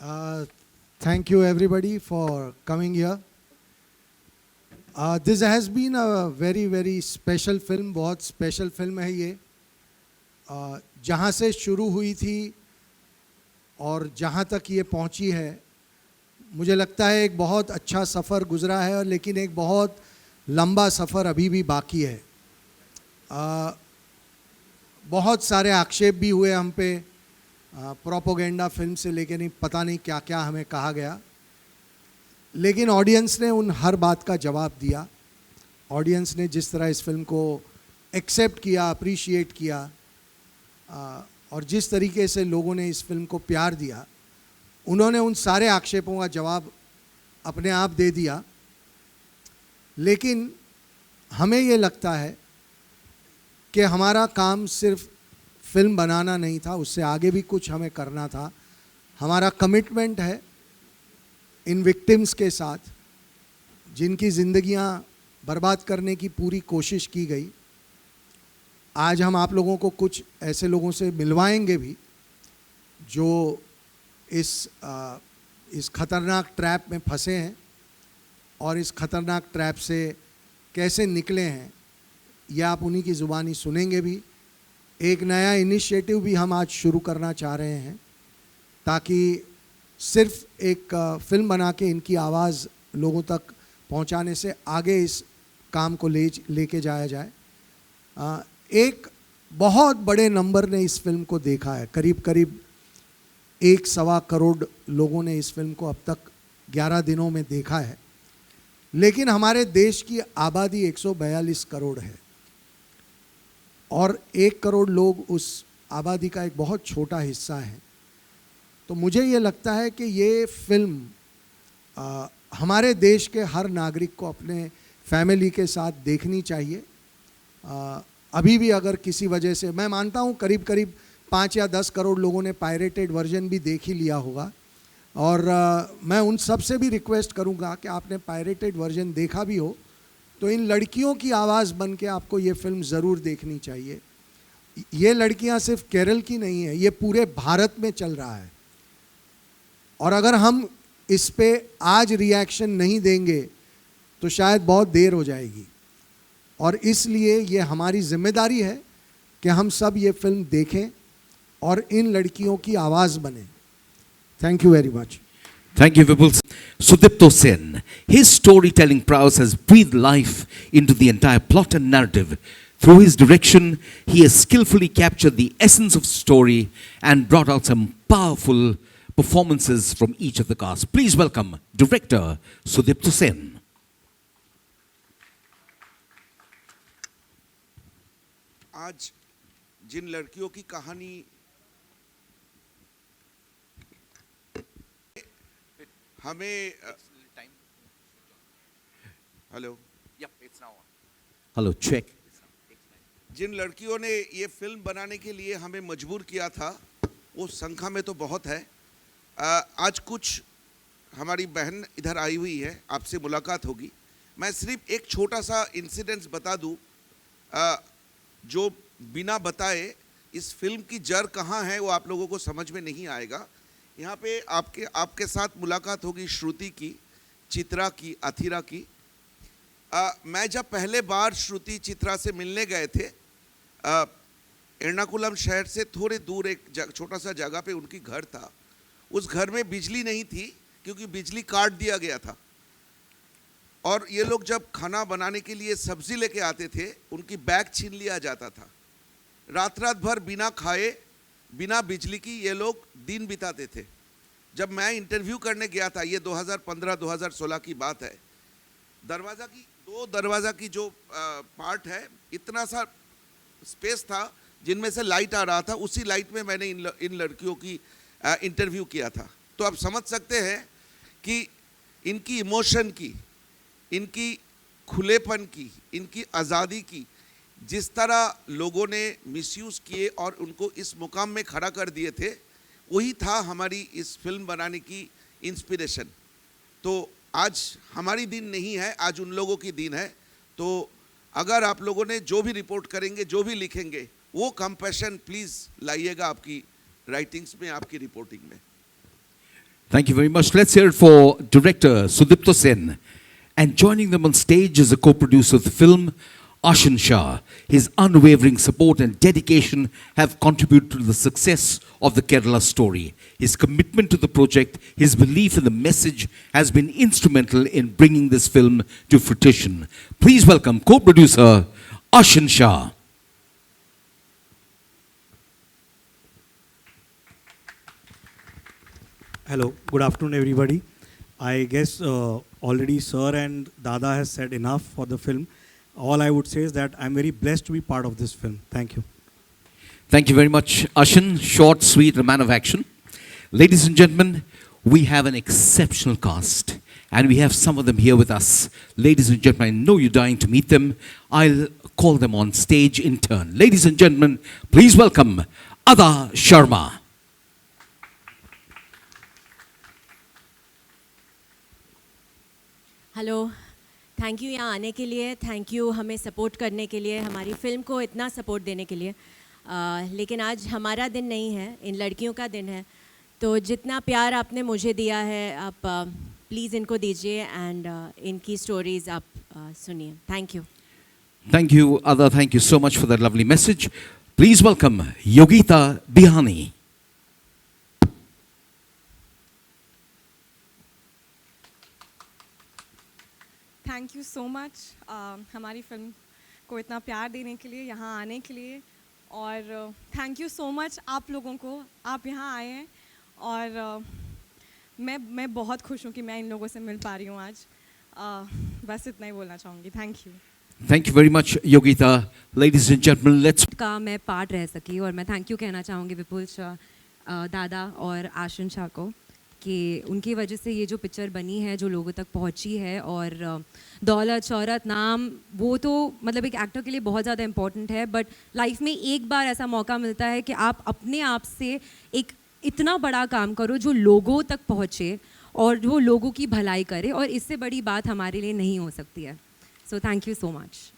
Thank you everybody for coming here. This has been a very special film. बहुत special film है ये. जहाँ से शुरू हुई थी और जहाँ तक ये पहुँची है, मुझे लगता है एक बहुत अच्छा सफ़र गुज़रा है, लेकिन एक बहुत लंबा सफ़र अभी भी बाकी है. बहुत सारे आक्षेप भी हुए हम पे, प्रोपोगेंडा फिल्म से लेके नहीं पता नहीं क्या क्या हमें कहा गया, लेकिन ऑडियंस ने उन हर बात का जवाब दिया. ऑडियंस ने जिस तरह इस फिल्म को एक्सेप्ट किया, अप्रिशिएट किया, और जिस तरीके से लोगों ने इस फिल्म को प्यार दिया, उन्होंने उन सारे आक्षेपों का जवाब अपने आप दे दिया. लेकिन हमें ये लगता है कि हमारा काम सिर्फ फिल्म बनाना नहीं था, उससे आगे भी कुछ हमें करना था. हमारा कमिटमेंट है इन विक्टिम्स के साथ, जिनकी ज़िंदगियां बर्बाद करने की पूरी कोशिश की गई. आज हम आप लोगों को कुछ ऐसे लोगों से मिलवाएंगे भी जो इस खतरनाक ट्रैप में फंसे हैं और इस खतरनाक ट्रैप से कैसे निकले हैं, यह आप उन्हीं की ज़ुबानी सुनेंगे भी. एक नया इनिशिएटिव भी हम आज शुरू करना चाह रहे हैं, ताकि सिर्फ एक फिल्म बना के इनकी आवाज़ लोगों तक पहुंचाने से आगे इस काम को लेके जाया जाए. एक बहुत बड़े नंबर ने इस फिल्म को देखा है. करीब 1.25 करोड़ लोगों ने इस फिल्म को अब तक 11 दिनों में देखा है. लेकिन हमारे देश की आबादी 142 करोड़ है और 1 करोड़ लोग उस आबादी का एक बहुत छोटा हिस्सा है. तो मुझे ये लगता है कि ये फिल्म हमारे देश के हर नागरिक को अपने फैमिली के साथ देखनी चाहिए. अभी भी अगर किसी वजह से, मैं मानता हूँ करीब 5 या 10 करोड़ लोगों ने पायरेटेड वर्जन भी देख ही लिया होगा, और मैं उन सब से भी रिक्वेस्ट करूँगा कि आपने पायरेटेड वर्जन देखा भी हो तो इन लड़कियों की आवाज़ बन के आपको ये फिल्म ज़रूर देखनी चाहिए. ये लड़कियाँ सिर्फ केरल की नहीं है, ये पूरे भारत में चल रहा है. और अगर हम इस पे आज रिएक्शन नहीं देंगे तो शायद बहुत देर हो जाएगी. और इसलिए ये हमारी जिम्मेदारी है कि हम सब ये फिल्म देखें और इन लड़कियों की आवाज़ बने. Thank you very much. Thank you, Vipul. Sudipto Sen. His storytelling prowess has breathed life into the entire plot and narrative. Through his direction, he has skillfully captured the essence of story and brought out some powerful performances from each of the cast. Please welcome director Sudipto Sen. आज जिन लड़कियों की कहानी हमें Hello, check. जिन लड़कियों ने ये film बनाने के लिए हमें मजबूर किया था, वो संख्या में तो बहुत है. आज कुछ हमारी बहन इधर आई हुई है, आपसे मुलाकात होगी. मैं सिर्फ एक छोटा सा इंसिडेंट्स बता दूं, जो बिना बताए इस फिल्म की जड़ कहाँ है वो आप लोगों को समझ में नहीं आएगा. यहाँ पे आपके साथ मुलाकात होगी श्रुति की, चित्रा की, अथिरा की. मैं जब पहले बार श्रुति चित्रा से मिलने गए थे, एर्नाकुलम शहर से थोड़े दूर एक छोटा सा जगह पे उनकी घर था. उस घर में बिजली नहीं थी क्योंकि बिजली काट दिया गया था. और ये लोग जब खाना बनाने के लिए सब्जी लेके आते थे, उनकी बैग छीन लिया जाता था. रात भर बिना खाए, बिना बिजली की ये लोग दिन बिताते थे. जब मैं इंटरव्यू करने गया था, ये 2015-2016 की बात है, दो दरवाज़ा की जो पार्ट है, इतना सा स्पेस था जिनमें से लाइट आ रहा था. उसी लाइट में मैंने इन लड़कियों की इंटरव्यू किया था. तो आप समझ सकते हैं कि इनकी इमोशन की, इनकी खुलेपन की, इनकी आज़ादी की जिस तरह लोगों ने मिसयूज़ किए और उनको इस मुकाम में खड़ा कर दिए थे, वही था हमारी इस फिल्म बनाने की इंस्पिरेशन. तो आज हमारी दिन नहीं है, आज उन लोगों की दिन है. तो अगर आप लोगों ने जो भी रिपोर्ट करेंगे, जो भी लिखेंगे, वो कंपैशन प्लीज़ लाइएगा आपकी राइटिंग्स में, आपकी रिपोर्टिंग में. Thank you very much. Let's hear it for director Sudipto Sen. And joining them on stage is a co-producer of the film, Ashan Shah. His unwavering support and dedication have contributed to the success of the Kerala story. His commitment to the project, his belief in the message has been instrumental in bringing this film to fruition. Please welcome co-producer Ashan Shah. Hello, good afternoon, everybody. I guess already Sir and Dada has said enough for the film. All I would say is that I'm very blessed to be part of this film. Thank you. Thank you very much, Ashan. Short, sweet, a man of action. Ladies and gentlemen, we have an exceptional cast, and we have some of them here with us. Ladies and gentlemen, I know you're dying to meet them. I'll call them on stage in turn. Ladies and gentlemen, please welcome Adah Sharma. Hello, thank you यहाँ आने के लिए, thank you हमें support करने के लिए, हमारी film को इतना सपोर्ट देने के लिए। लेकिन आज हमारा दिन नहीं है, इन लड़कियों का दिन है, तो जितना प्यार आपने मुझे दिया है, आप प्लीज़ इनको दीजिए एंड इनकी स्टोरीज़ आप सुनिए। Thank you. Thank you, Adah. Thank you so much for that lovely message. Please welcome Yogita Bihani. Thank you so much हमारी फिल्म को इतना प्यार देने के लिए, यहाँ आने के लिए, और थैंक यू सो मच आप लोगों को, आप यहाँ आए हैं, और मैं बहुत खुश हूँ कि मैं इन लोगों से मिल पा रही हूँ आज। बस इतना ही बोलना चाहूँगी। Thank you. Thank you very much, Yogita. Ladies and gentlemen, let's... का मैं पार्ट रह सकी, और मैं थैंक यू कहना चाहूँगी विपुल शाह, दादा और आशन शाह को, कि उनकी वजह से ये जो पिक्चर बनी है, जो लोगों तक पहुंची है, और दौलत, शौहरत, नाम, वो तो मतलब एक एक्टर के लिए बहुत ज़्यादा इम्पॉर्टेंट है, बट लाइफ में एक बार ऐसा मौका मिलता है कि आप अपने आप से एक इतना बड़ा काम करो जो लोगों तक पहुँचे और जो लोगों की भलाई करे, और इससे बड़ी बात हमारे लिए नहीं हो सकती है। So thank you so much.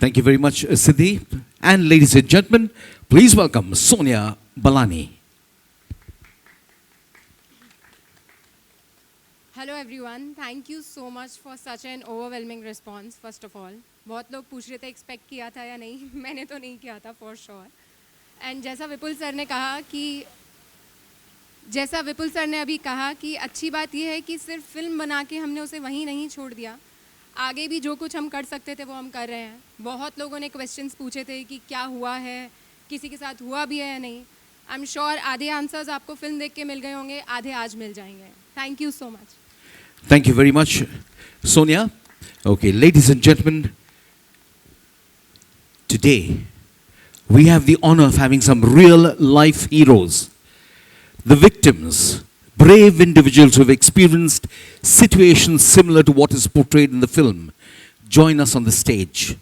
Thank you very much, Siddhi. And ladies and gentlemen, please welcome Sonia Balani. Hello everyone, thank you so much for such an overwhelming response. First of all, बहुत लोग पूछ रहे थे expect किया था या नहीं। मैंने तो नहीं किया था फॉर श्योर। एंड जैसा विपुल सर ने अभी कहा कि अच्छी बात यह है कि सिर्फ फिल्म बना के हमने उसे वहीं नहीं छोड़ दिया, आगे भी जो कुछ हम कर सकते थे वो हम कर रहे हैं। बहुत लोगों ने क्वेश्चंस पूछे थे कि क्या हुआ है, किसी के साथ हुआ भी है या नहीं। आई एम श्योर आधे आंसर्स आपको फिल्म देख के मिल गए होंगे, आधे आज मिल जाएंगे। Thank you so much. Thank you very much, Sonia. Okay, ladies and gentlemen, today we have the honor of having some real life heroes. The victims, brave individuals who have experienced situations similar to what is portrayed in the film, join us on the stage.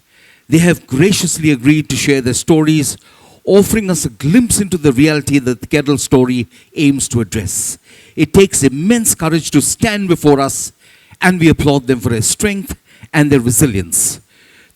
They have graciously agreed to share their stories, offering us a glimpse into the reality that the Kerala story aims to address. It takes immense courage to stand before us, and we applaud them for their strength and their resilience.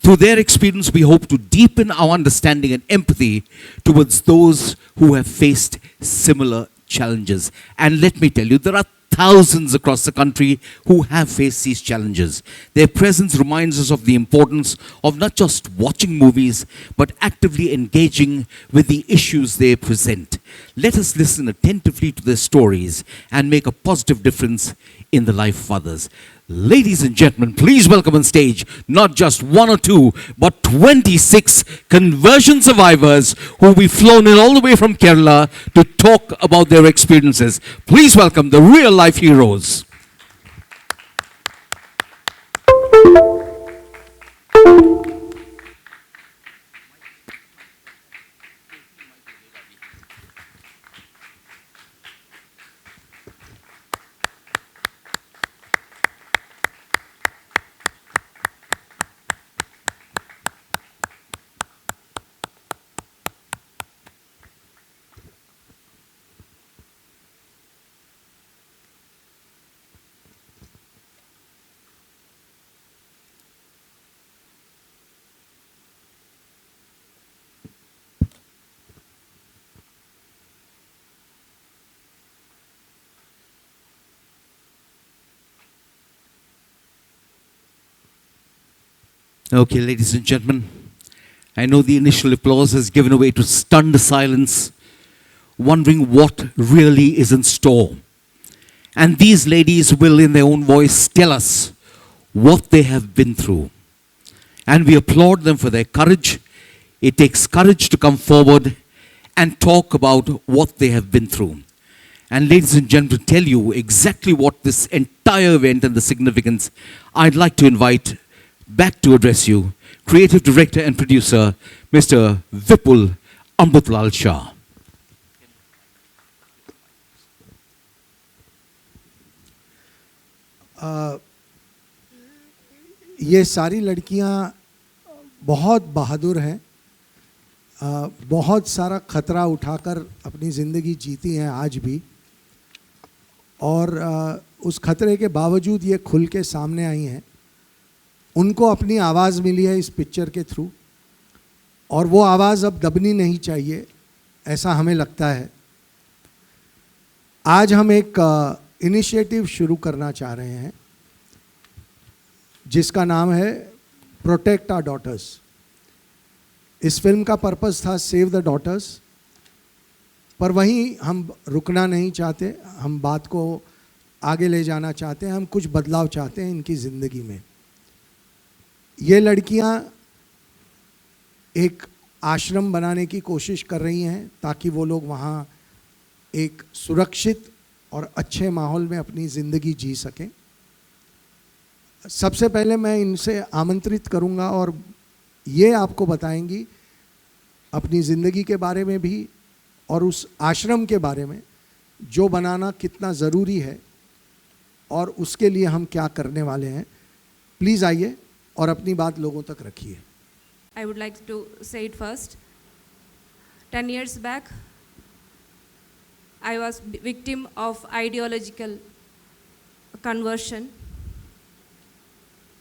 Through their experience, we hope to deepen our understanding and empathy towards those who have faced similar challenges. And let me tell you, there are thousands across the country who have faced these challenges. Their presence reminds us of the importance of not just watching movies, but actively engaging with the issues they present. Let us listen attentively to their stories and make a positive difference in the life of others. Ladies and gentlemen, please welcome on stage not just one or two, but 26 conversion survivors who will be flown in all the way from Kerala to talk about their experiences. Please welcome the real life heroes. Okay, ladies and gentlemen, I know the initial applause has given way to stunned silence, wondering what really is in store. And these ladies will, in their own voice, tell us what they have been through. And we applaud them for their courage. It takes courage to come forward and talk about what they have been through. And ladies and gentlemen, to tell you exactly what this entire event and the significance, I'd like to invite back to address you, Creative Director and Producer, Mr. Vipul Ambutlal Shah. ये सारी लड़कियां बहुत बहादुर हैं, बहुत सारा खतरा उठाकर अपनी ज़िंदगी जीती हैं आज भी, और उस खतरे के बावजूद ये खुल के सामने आई हैं। उनको अपनी आवाज़ मिली है इस पिक्चर के थ्रू, और वो आवाज़ अब दबनी नहीं चाहिए, ऐसा हमें लगता है। आज हम एक इनिशिएटिव शुरू करना चाह रहे हैं जिसका नाम है प्रोटेक्ट आवर डॉटर्स। इस फिल्म का पर्पस था सेव द डॉटर्स, पर वहीं हम रुकना नहीं चाहते, हम बात को आगे ले जाना चाहते हैं, हम कुछ बदलाव चाहते हैं इनकी ज़िंदगी में। ये लड़कियां एक आश्रम बनाने की कोशिश कर रही हैं ताकि वो लोग वहाँ एक सुरक्षित और अच्छे माहौल में अपनी ज़िंदगी जी सकें। सबसे पहले मैं इनसे आमंत्रित करूंगा और ये आपको बताएंगी अपनी ज़िंदगी के बारे में भी और उस आश्रम के बारे में जो बनाना कितना ज़रूरी है और उसके लिए हम क्या करने वाले हैं। प्लीज़ आइए और अपनी बात लोगों तक रखिए। I would like to say it first. 10 years back, I was victim of ideological conversion,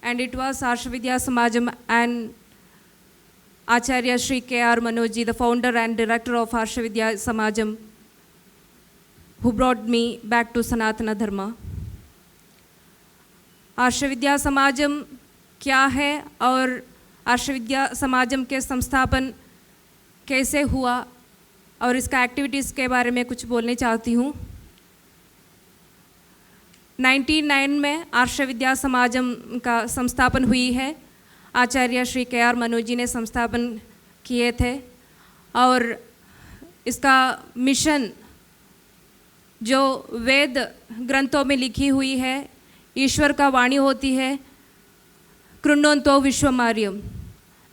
and it was Arsha Vidya Samajam and Acharya Shri K.R. Manoji, the founder and director of Arsha Vidya Samajam, who brought me back to Sanatana Dharma. Arsha Vidya Samajam क्या है और आर्ष विद्या समाजम के संस्थापन कैसे हुआ और इसका activities के बारे में कुछ बोलने चाहती हूँ। 1999 में आर्ष विद्या समाजम का संस्थापन हुई है। आचार्य श्री के.आर. मनोजी ने संस्थापन किए थे और इसका मिशन जो वेद ग्रंथों में लिखी हुई है, ईश्वर का वाणी होती है, कृण्वन्तो विश्वमार्यम,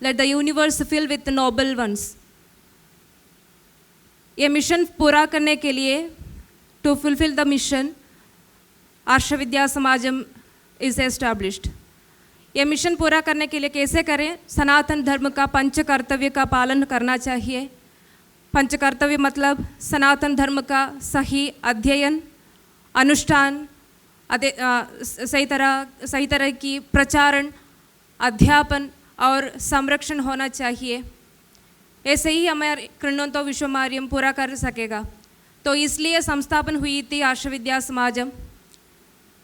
let the universe fill with noble ones. ये मिशन पूरा करने के लिए, to fulfil the mission, Arsha Vidya Samajam is established. ये मिशन पूरा करने के लिए कैसे करें? सनातन धर्म का पंच कर्तव्य का पालन करना चाहिए। पंच कर्तव्य मतलब सनातन धर्म का सही अध्ययन, अनुष्ठान, सही तरह की प्रचारण, अध्यापन और संरक्षण होना चाहिए। ऐसे ही हमारे कृण्वन्तो विश्वमार्यम पूरा कर सकेगा। तो इसलिए संस्थापन हुई थी आर्ष विद्या समाजम।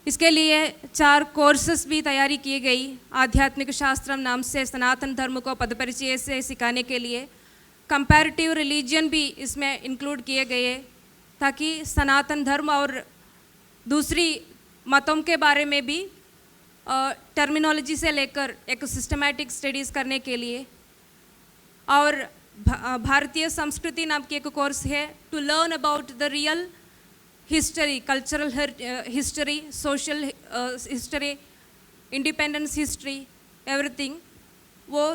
इसके लिए 4 कोर्सेस भी तैयारी की गई। आध्यात्मिक शास्त्रम नाम से सनातन धर्म को पद परिचय से सिखाने के लिए कंपैरेटिव रिलीजन भी इसमें इंक्लूड किए गए ताकि सनातन धर्म और दूसरी मतों के बारे में भी टर्मिनोलॉजी से लेकर एक सिस्टमैटिक स्टडीज़ करने के लिए। और भारतीय संस्कृति नाम की एक कोर्स है, to learn about the real history, cultural history, social history, independence history, everything. वो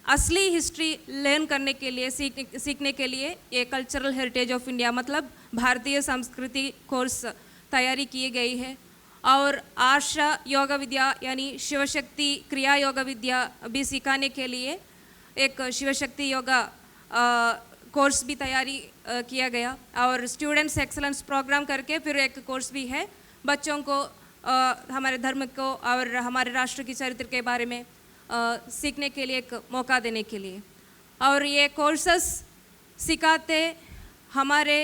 असली हिस्ट्री लर्न करने के लिए, सीखने के लिए ये कल्चरल हेरिटेज ऑफ इंडिया मतलब भारतीय संस्कृति कोर्स तैयारी की गई है। और आर्ष योग विद्या यानी शिवशक्ति क्रिया योग विद्या भी सिखाने के लिए एक शिवशक्ति योगा कोर्स भी तैयारी किया गया। और स्टूडेंट्स एक्सलेंस प्रोग्राम करके फिर एक कोर्स भी है बच्चों को हमारे धर्म को और हमारे राष्ट्र की चरित्र के बारे में सीखने के लिए एक मौका देने के लिए। और ये कोर्सेस सिखाते हमारे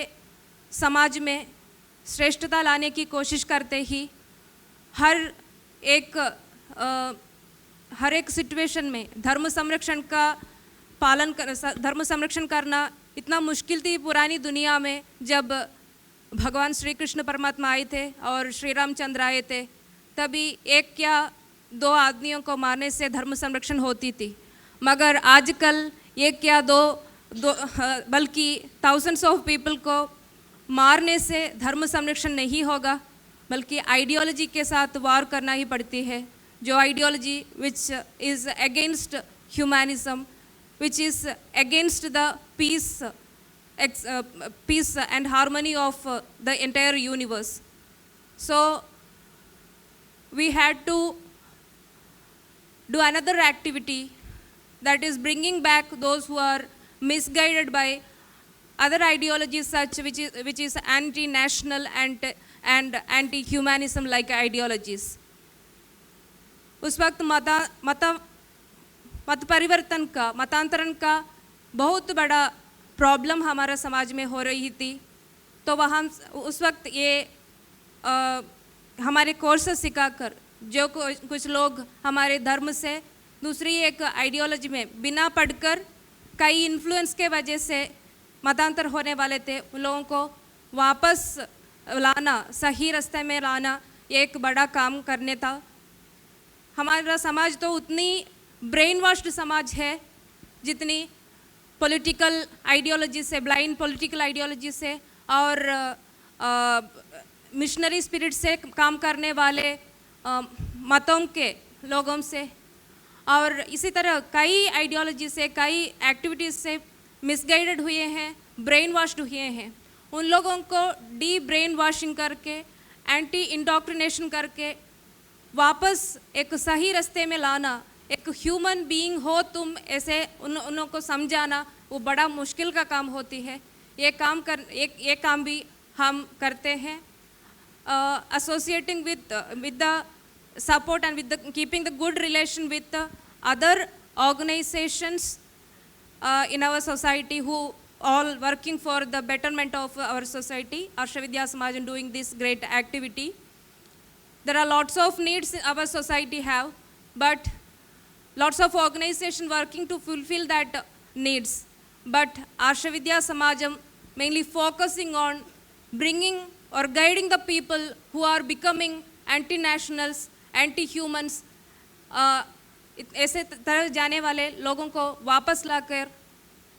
समाज में श्रेष्ठता लाने की कोशिश करते ही हर एक हर एक सिचुएशन में धर्म संरक्षण का धर्म संरक्षण करना इतना मुश्किल थी पुरानी दुनिया में, जब भगवान श्री कृष्ण परमात्मा आए थे और श्री रामचंद्र आए थे, तभी एक या दो आदमियों को मारने से धर्म संरक्षण होती थी। मगर आजकल एक या दो बल्कि थाउजेंड्स ऑफ पीपल को मारने से धर्म संरक्षण नहीं होगा, बल्कि आइडियोलॉजी के साथ वार करना ही पड़ती है, जो ideology which is against humanism, which is against the peace and harmony of the entire universe. So we had to do another activity, that is bringing back those who are misguided by other ideologies such which is anti-national and anti-humanism like ideologies. उस वक्त मत परिवर्तन का, मतांतरण का बहुत बड़ा problem हमारा समाज में हो रही थी। तो वहाँ उस वक्त ये हमारे कोर्स सिखाकर जो कुछ लोग हमारे धर्म से दूसरी एक आइडियोलॉजी में बिना पढ़कर कई इन्फ्लुएंस के वजह से मतांतर होने वाले थे, उन लोगों को वापस लाना, सही रास्ते में लाना एक बड़ा काम करने था। हमारा समाज तो उतनी ब्रेन वॉश्ड समाज है जितनी पॉलिटिकल आइडियोलॉजी से, ब्लाइंड पॉलिटिकल आइडियोलॉजी से और मिशनरी स्पिरिट से काम करने वाले मतों के लोगों से, और इसी तरह कई आइडियोलॉजी से, कई एक्टिविटीज़ से मिसगाइडेड हुए हैं, ब्रेन वॉश्ड हुए हैं। उन लोगों को डी ब्रेन वॉशिंग करके, एंटी इंडोक्ट्रिनेशन करके वापस एक सही रास्ते में लाना, एक ह्यूमन बीइंग हो तुम, ऐसे उन को समझाना वो बड़ा मुश्किल का काम होती है। ये काम भी हम करते हैं, associating with the support and with the keeping the good relation with the other organizations in our society who all working for the betterment of our society. Arsha Vidya Samaj is doing this great activity. There are lots of needs our society have, but lots of organization working to fulfill that needs. But Arsha Vidya Samajam mainly focusing on bringing or guiding the people who are becoming anti-nationals, anti-humans, ऐसे तरह जाने वाले लोगों को वापस लाकर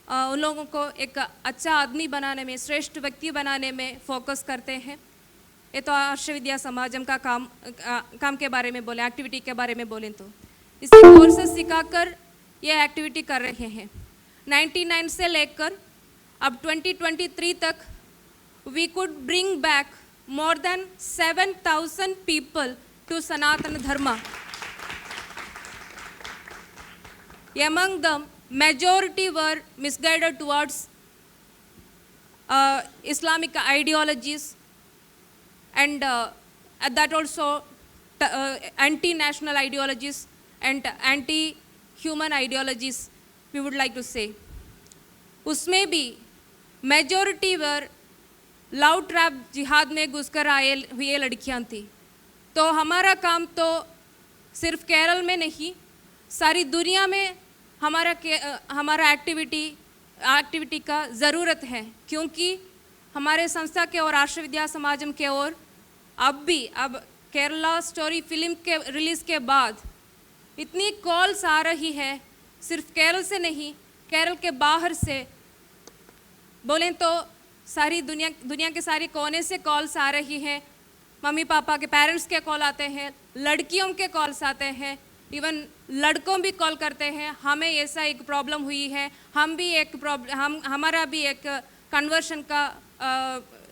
उन लोगों को एक अच्छा आदमी बनाने में, श्रेष्ठ व्यक्ति बनाने में फोकस करते हैं। ये तो आर्ष विद्या समाजम का काम के बारे में बोले, एक्टिविटी के बारे में बोलें तो इसी कोर्सेस सिखाकर ये एक्टिविटी कर रहे हैं। 99 से लेकर अब 2023 तक we could bring back more than 7,000 people to Sanatana Dharma. Among them, majority were misguided towards Islamic ideologies and that also anti-national ideologies and anti-human ideologies, we would like to say. उसमें भी majority were love trap जिहाद में घुसकर आए हुए लड़कियां थी। तो हमारा काम तो सिर्फ केरल में नहीं, सारी दुनिया में हमारा एक्टिविटी का ज़रूरत है, क्योंकि हमारे संस्था के और आर्ष विद्या समाजम के और अब केरला स्टोरी फिल्म के रिलीज़ के बाद इतनी कॉल्स आ रही है, सिर्फ केरल से नहीं, केरल के बाहर से बोलें तो सारी दुनिया के सारे कोने से कॉल्स आ रही हैं। मम्मी पापा के पेरेंट्स के कॉल आते हैं, लड़कियों के कॉल्स आते हैं, इवन लड़कों भी कॉल करते हैं, हमें ऐसा एक प्रॉब्लम हुई है, हमारा भी एक कन्वर्शन का,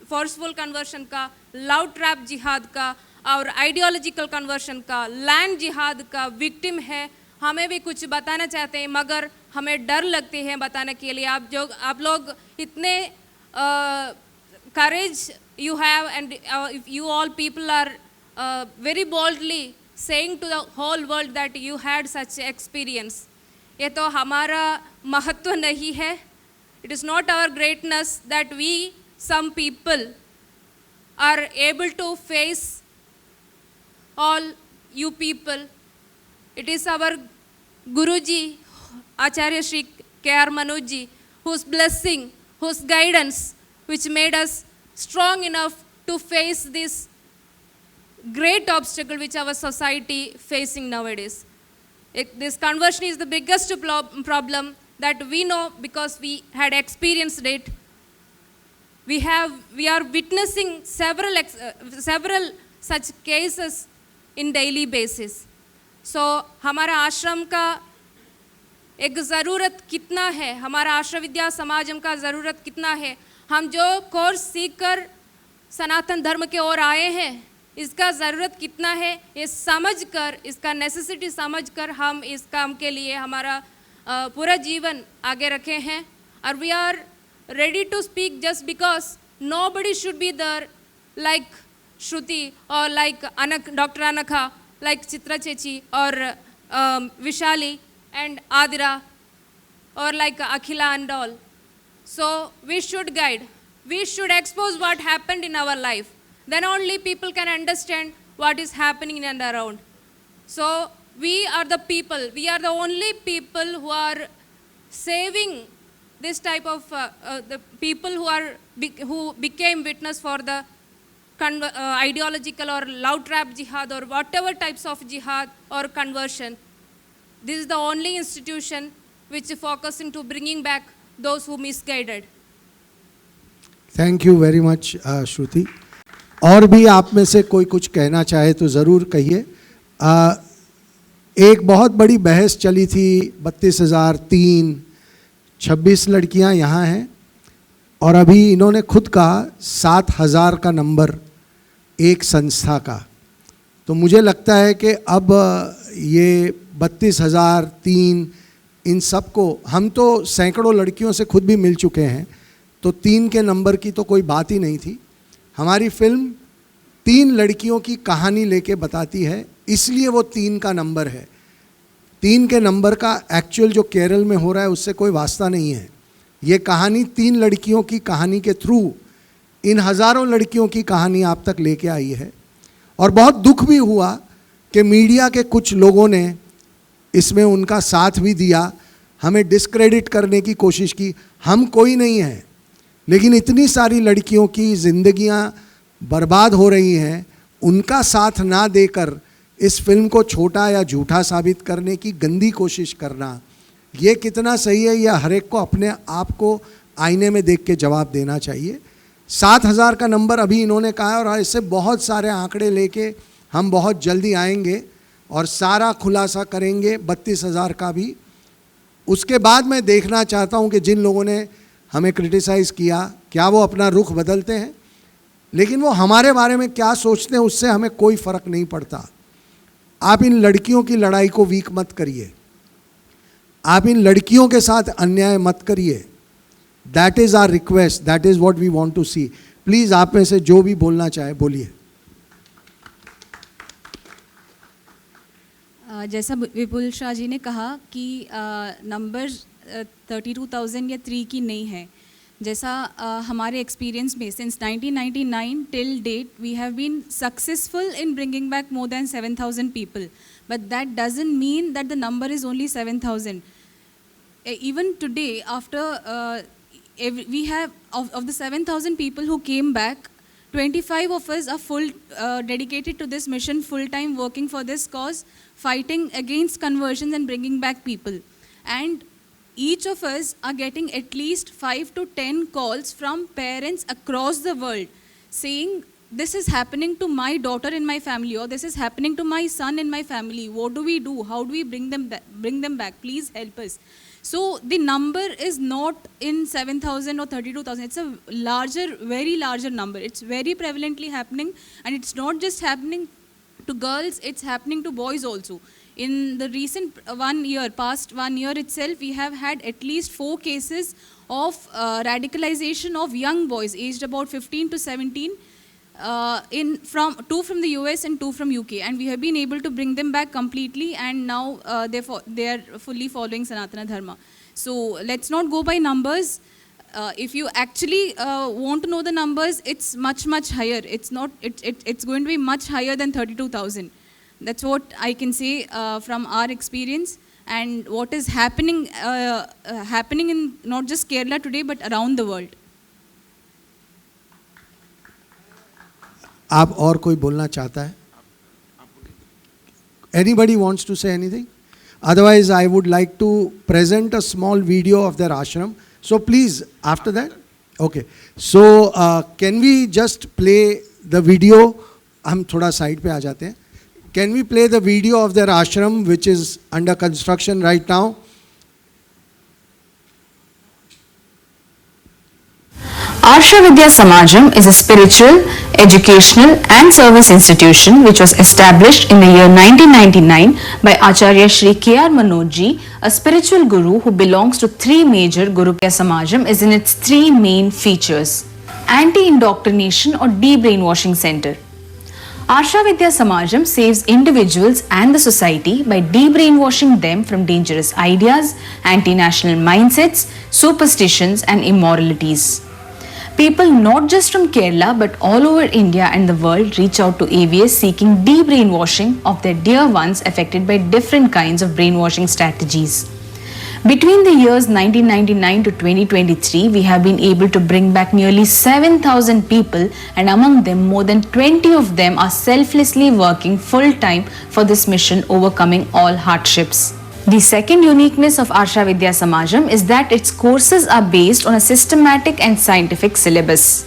फोर्सफुल कन्वर्शन का, लव ट्रैप जिहाद का और आइडियोलॉजिकल कन्वर्शन का, लैंड जिहाद का विक्टिम है। हमें भी कुछ बताना चाहते हैं मगर हमें डर लगती है बताने के लिए। आप लोग इतने courage you have and you all people are very boldly saying to the whole world that you had such experience. ये तो हमारा महत्व नहीं है. It is not our greatness that we some people are able to face all you people. It is our Guruji, Acharya Shri K.R. Manojji, whose blessing, whose guidance, which made us strong enough to face this great obstacle which our society facing nowadays. This conversion is the biggest problem that we know because we had experienced it. We are witnessing several such cases in daily basis. So हमारा आश्रम का एक ज़रूरत कितना है, हमारा आश्रम विद्या समाजम का ज़रूरत कितना है, हम जो कोर्स सीखकर सनातन धर्म के ओर आए हैं इसका ज़रूरत कितना है, ये समझकर, इसका नेसेसिटी समझकर हम इस काम के लिए हमारा पूरा जीवन आगे रखे हैं. और we are ready to speak just because nobody should be there like Shruti or like Dr. Anakha, like Chitra Chechi or Vishali and Adira or like Akhila and all. So we should guide. We should expose what happened in our life. Then only people can understand what is happening in and around. So we are the people. We are the only people who are saving this type of the people who became witness for the ideological or love trap jihad or whatever types of jihad or conversion. This is the only institution which is focusing to bringing back those who misguided. Thank you very much Shruti. और भी आप में से कोई कुछ कहना चाहे तो ज़रूर कहिए. एक बहुत बड़ी बहस चली थी 32,003 26 लड़कियां यहाँ हैं और अभी इन्होंने खुद कहा 7,000 का नंबर एक संस्था का. तो मुझे लगता है कि अब ये 32,003 इन सबको, हम तो सैकड़ों लड़कियों से खुद भी मिल चुके हैं, तो 3 के नंबर की तो कोई बात ही नहीं थी. हमारी फिल्म 3 लड़कियों की कहानी लेके बताती है, इसलिए वो 3 का नंबर है. 3 के नंबर का एक्चुअल जो केरल में हो रहा है उससे कोई वास्ता नहीं है. ये कहानी 3 लड़कियों की कहानी के थ्रू इन हज़ारों लड़कियों की कहानी आप तक लेके आई है. और बहुत दुख भी हुआ कि मीडिया के कुछ लोगों ने इसमें उनका साथ भी दिया, हमें डिस्क्रेडिट करने की कोशिश की. हम कोई नहीं हैं, लेकिन इतनी सारी लड़कियों की ज़िंदगियां बर्बाद हो रही हैं, उनका साथ ना देकर इस फिल्म को छोटा या झूठा साबित करने की गंदी कोशिश करना, ये कितना सही है, यह हर एक को अपने आप को आईने में देख के जवाब देना चाहिए. 7,000 का नंबर अभी इन्होंने कहा है और ऐसे बहुत सारे आंकड़े लेके हम बहुत जल्दी आएंगे और सारा खुलासा करेंगे 32,000 का भी. उसके बाद मैं देखना चाहता हूँ कि जिन लोगों ने हमें क्रिटिसाइज़ किया क्या वो अपना रुख बदलते हैं, लेकिन वो हमारे बारे में क्या सोचते हैं उससे हमें कोई फ़र्क नहीं पड़ता. आप इन लड़कियों की लड़ाई को वीक मत करिए, आप इन लड़कियों के साथ अन्याय मत करिए. That is our request, that is what we want to see. Please आप में से जो भी बोलना चाहे बोलिए. जैसा विपुल शाह जी ने कहा कि नंबर 32,000 या 3 की नहीं है. जैसा हमारे एक्सपीरियंस में since 1999 till date we have been successful in bringing back more than 7,000 people, but that doesn't mean that the number is only 7,000. Even today, after we have of the 7,000 people who came back, 25 of us are full dedicated to this mission, full time working for this cause, fighting against conversions and bringing back people. And each of us are getting at least 5 to 10 calls from parents across the world saying, this is happening to my daughter in my family, or this is happening to my son in my family. What do we do? How do we bring them back? Please help us. So the number is not in 7,000 or 32,000. It's a larger, very larger number. It's very prevalently happening, and it's not just happening to girls, it's happening to boys also. In the recent past 1 year itself, we have had at least 4 cases of radicalization of young boys aged about 15 to 17, 2 from the US and 2 from UK, and we have been able to bring them back completely, and now they are fully following Sanatana Dharma. So let's not go by numbers. If you actually want to know the numbers, it's much higher. It's going to be much higher than 32,000. That's what I can say from our experience and what is happening in not just Kerala today but around the world. आप और कोई बोलना चाहता है? Anybody wants to say anything? Otherwise, I would like to present a small video of their ashram. So please, after that, okay. So can we just play the video? हम थोड़ा side पे आ जाते हैं. Can we play the video of their ashram, which is under construction right now? Arsha Vidya Samajam is a spiritual, educational and service institution which was established in the year 1999 by Acharya Shri K.R. Manoj ji, a spiritual guru who belongs to three major Guru Vidya Samajam is in its three main features. Anti-indoctrination or de-brainwashing center. Arsha Vidya Samajam saves individuals and the society by de-brainwashing them from dangerous ideas, anti-national mindsets, superstitions and immoralities. People not just from Kerala but all over India and the world reach out to AVS seeking de-brainwashing of their dear ones affected by different kinds of brainwashing strategies. Between the years 1999 to 2023, we have been able to bring back nearly 7,000 people, and among them more than 20 of them are selflessly working full-time for this mission, overcoming all hardships. The second uniqueness of Arsha Vidya Samajam is that its courses are based on a systematic and scientific syllabus.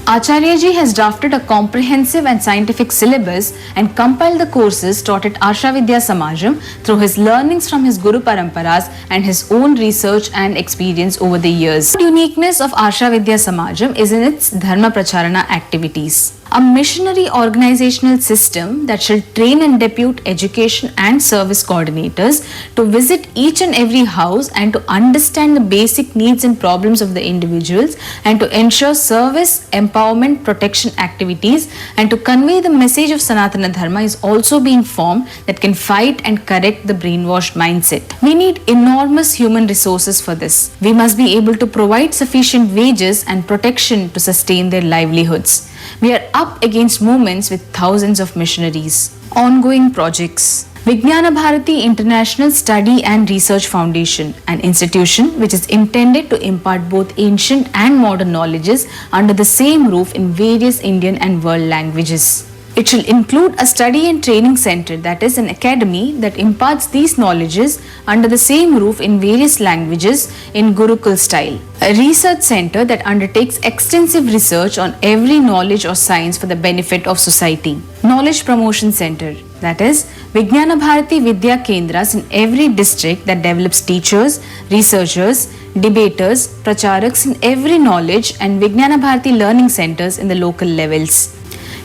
Acharya ji has drafted a comprehensive and scientific syllabus and compiled the courses taught at Arsha Vidya Samajam through his learnings from his Guru Paramparas and his own research and experience over the years. The uniqueness of Arsha Vidya Samajam is in its Dharma Pracharana activities. A missionary organizational system that shall train and depute education and service coordinators to visit each and every house and to understand the basic needs and problems of the individuals and to ensure service, empowerment, protection activities and to convey the message of Sanatana Dharma is also being formed that can fight and correct the brainwashed mindset. We need enormous human resources for this. We must be able to provide sufficient wages and protection to sustain their livelihoods. We are up against movements with thousands of missionaries. Ongoing projects. Vijnana Bharati International Study and Research Foundation, an institution which is intended to impart both ancient and modern knowledges under the same roof in various Indian and world languages. It shall include a study and training center, that is an academy that imparts these knowledges under the same roof in various languages in Gurukul style. A research center that undertakes extensive research on every knowledge or science for the benefit of society. Knowledge Promotion Center, that is Vijnana Bharati Vidya Kendras in every district that develops teachers, researchers, debaters, pracharaks in every knowledge and Vijnana Bharati learning centers in the local levels.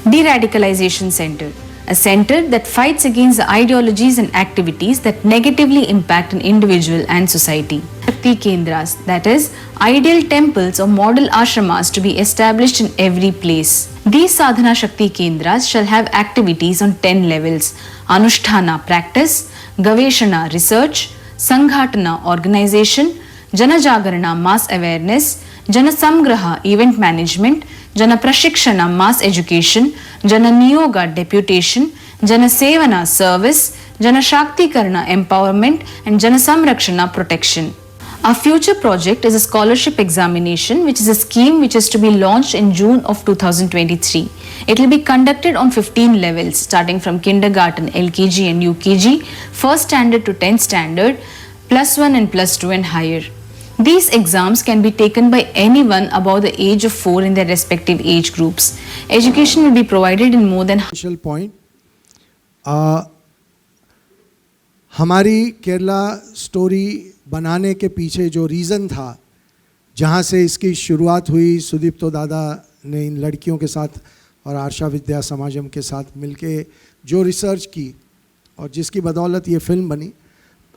De-radicalization center, a center that fights against the ideologies and activities that negatively impact an individual and society. Shakti Kendras, that is ideal temples or model ashramas to be established in every place. These Sadhana Shakti Kendras shall have activities on 10 levels: Anusthana practice, Gaveshana research, Sanghatana organization, Janajagarana mass awareness, Janasamgraha event management, Jana Prashikshana mass education, Jana Niyoga deputation, Jana Sevana service, Jana Shaktikarana empowerment and Jana Samrakshana protection. Our future project is a scholarship examination, which is a scheme which is to be launched in June of 2023. It will be conducted on 15 levels starting from kindergarten, LKG and UKG, 1st standard to 10th standard, +1 and +2 and higher. These exams can be taken by anyone above the age of 4 in their respective age groups. Education will be provided in more than point. हमारी Kerala story बनाने के पीछे जो reason था, जहाँ से इसकी शुरुआत हुई, सुदीप्तो दादा ने इन लड़कियों के साथ और आर्षा विद्या समाजम के साथ मिलके जो रिसर्च की और जिसकी बदौलत ये फिल्म बनी,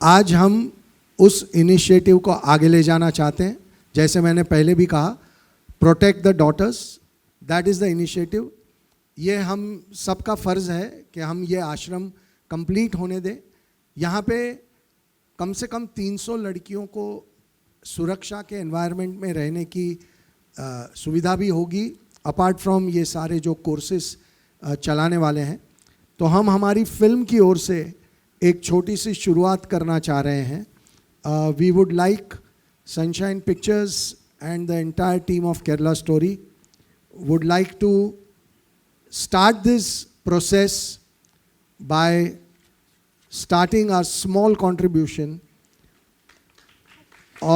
आज हम उस इनिशिएटिव को आगे ले जाना चाहते हैं. जैसे मैंने पहले भी कहा, protect the daughters, that is the initiative. ये हम सबका फ़र्ज़ है कि हम ये आश्रम कंप्लीट होने दें. यहाँ पे कम से कम 300 लड़कियों को सुरक्षा के एनवायरनमेंट में रहने की सुविधा भी होगी, अपार्ट फ्रॉम ये सारे जो कोर्सेस चलाने वाले हैं. तो हम हमारी फिल्म की ओर से एक छोटी सी शुरुआत करना चाह रहे हैं. We would like Sunshine Pictures and the entire team of Kerala story would like to start this process by starting our small contribution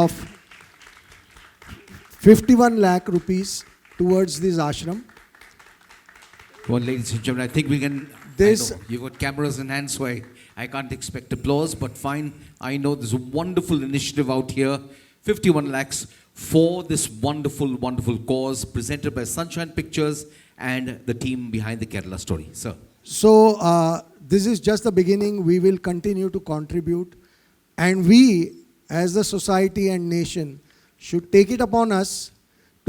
of 51 lakh rupees towards this ashram. Well, ladies and gentlemen, I think we can. This- I know, you've got cameras in hand, so I can't expect applause, but fine. I know there's a wonderful initiative out here. 51 lakhs for this wonderful, wonderful cause presented by Sunshine Pictures and the team behind the Kerala story. Sir. So this is just the beginning. We will continue to contribute, and we as the society and nation should take it upon us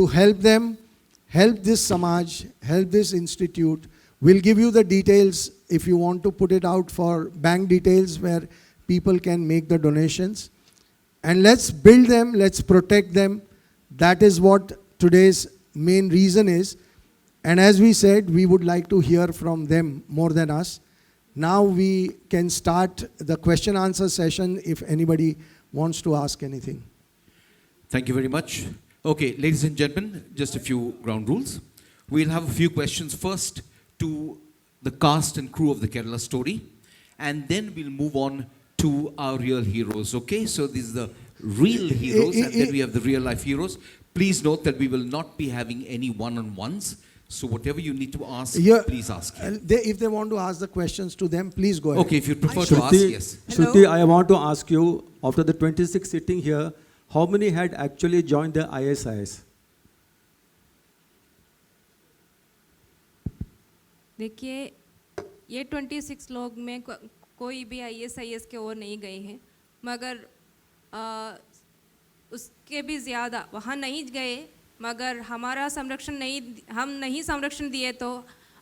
to help them, help this Samaj, help this institute. We'll give you the details if you want to put it out for bank details where people can make the donations. And let's build them, let's protect them. That is what today's main reason is. And as we said, we would like to hear from them more than us. Now we can start the question answer session if anybody wants to ask anything. Thank you very much. Okay, ladies and gentlemen, just a few ground rules. We'll have a few questions first to the cast and crew of the Kerala story, and then we'll move on to our real heroes. Okay, so these are the real heroes, and then we have the real life heroes. Please note that we will not be having any one-on-ones. So whatever you need to ask, please ask. If they want to ask the questions to them, please go ahead. Okay, if you prefer to ask, yes. Shruti, I want to ask you, after the 26 sitting here, how many had actually joined the ISIS? देखिए, ये 26 लोग में कोई भी ISIS के ओर नहीं गए हैं, मगर उसके भी ज़्यादा वहाँ नहीं गए, मगर हमारा संरक्षण नहीं, हम नहीं संरक्षण दिए तो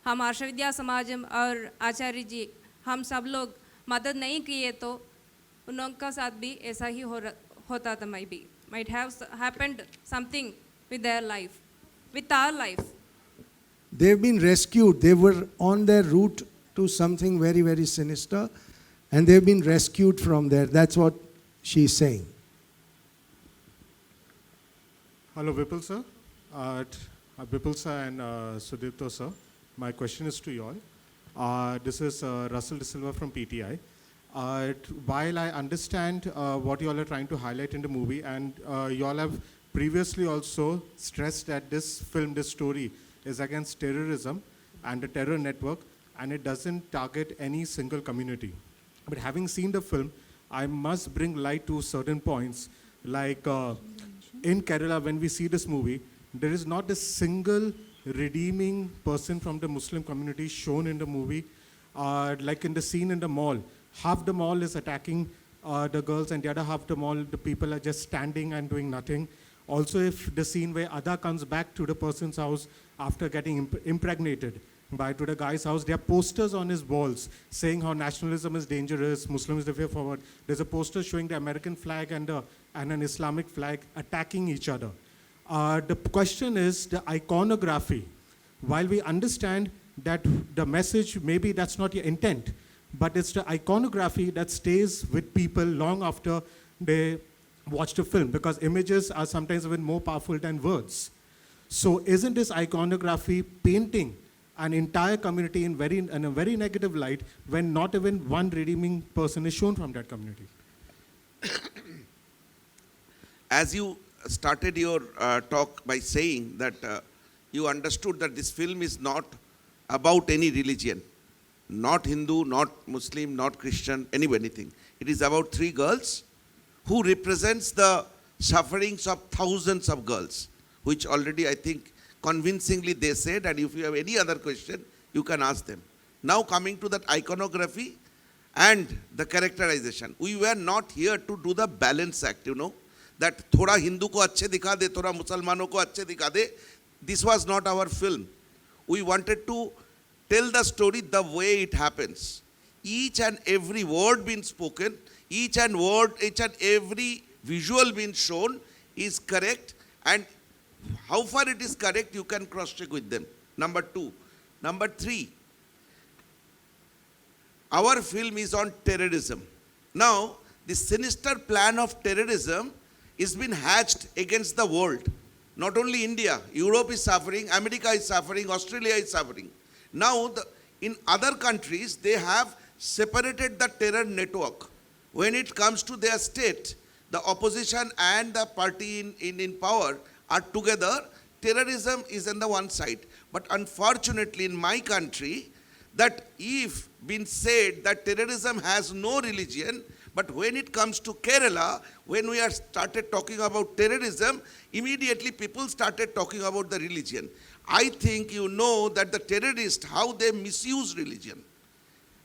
हम आर्ष विद्या समाजम और आचार्य जी हम सब लोग मदद नहीं किए तो उन लोगों का साथ भी ऐसा ही होता था. might have happened something with their life, with our life. They've been rescued. They were on their route to something very, very sinister, and they've been rescued from there. That's what she's saying. Hello, Vipul sir. Vipul sir and Sudipto sir. My question is to you all. This is Russell De Silva from PTI. While I understand what you all are trying to highlight in the movie, and you all have previously also stressed that this film, this story, is against terrorism and the terror network, and it doesn't target any single community. But having seen the film, I must bring light to certain points. Like in Kerala, when we see this movie, there is not a single redeeming person from the Muslim community shown in the movie. Like in the scene in the mall, half the mall is attacking the girls, and the other half the mall, the people are just standing and doing nothing. Also, if the scene where Adah comes back to the person's house after getting impregnated to the guy's house, there are posters on his walls saying how nationalism is dangerous, Muslims the way forward. There's a poster showing the American flag and an Islamic flag attacking each other. The question is the iconography. While we understand that the message, maybe that's not your intent, but it's the iconography that stays with people long after they watch the film, because images are sometimes even more powerful than words. So isn't this iconography painting an entire community in a very negative light when not even one redeeming person is shown from that community? As you started your talk by saying that you understood that this film is not about any religion, not Hindu, not Muslim, not Christian, anything. It is about three girls who represents the sufferings of thousands of girls, which already I think convincingly they said, and if you have any other question, you can ask them. Now coming to that iconography and the characterization. We were not here to do the balance act, that thoda Hindu ko अच्छे दिखा दे, thoda Musalmano ko अच्छे दिखा दे. This was not our film. We wanted to tell the story the way it happens. Each and every word being spoken, each and every visual being shown is correct, and how far it is correct, you can cross check with them. Number 2. Number 3, our film is on terrorism. Now, the sinister plan of terrorism is been hatched against the world. Not only India, Europe is suffering, America is suffering, Australia is suffering. Now, in other countries, they have separated the terror network. When it comes to their state, the opposition and the party in power are together. Terrorism is on the one side. But unfortunately, in my country, that if been said that terrorism has no religion, but when it comes to Kerala, when we are started talking about terrorism, immediately people started talking about the religion. I think you know that the terrorists, how they misuse religion.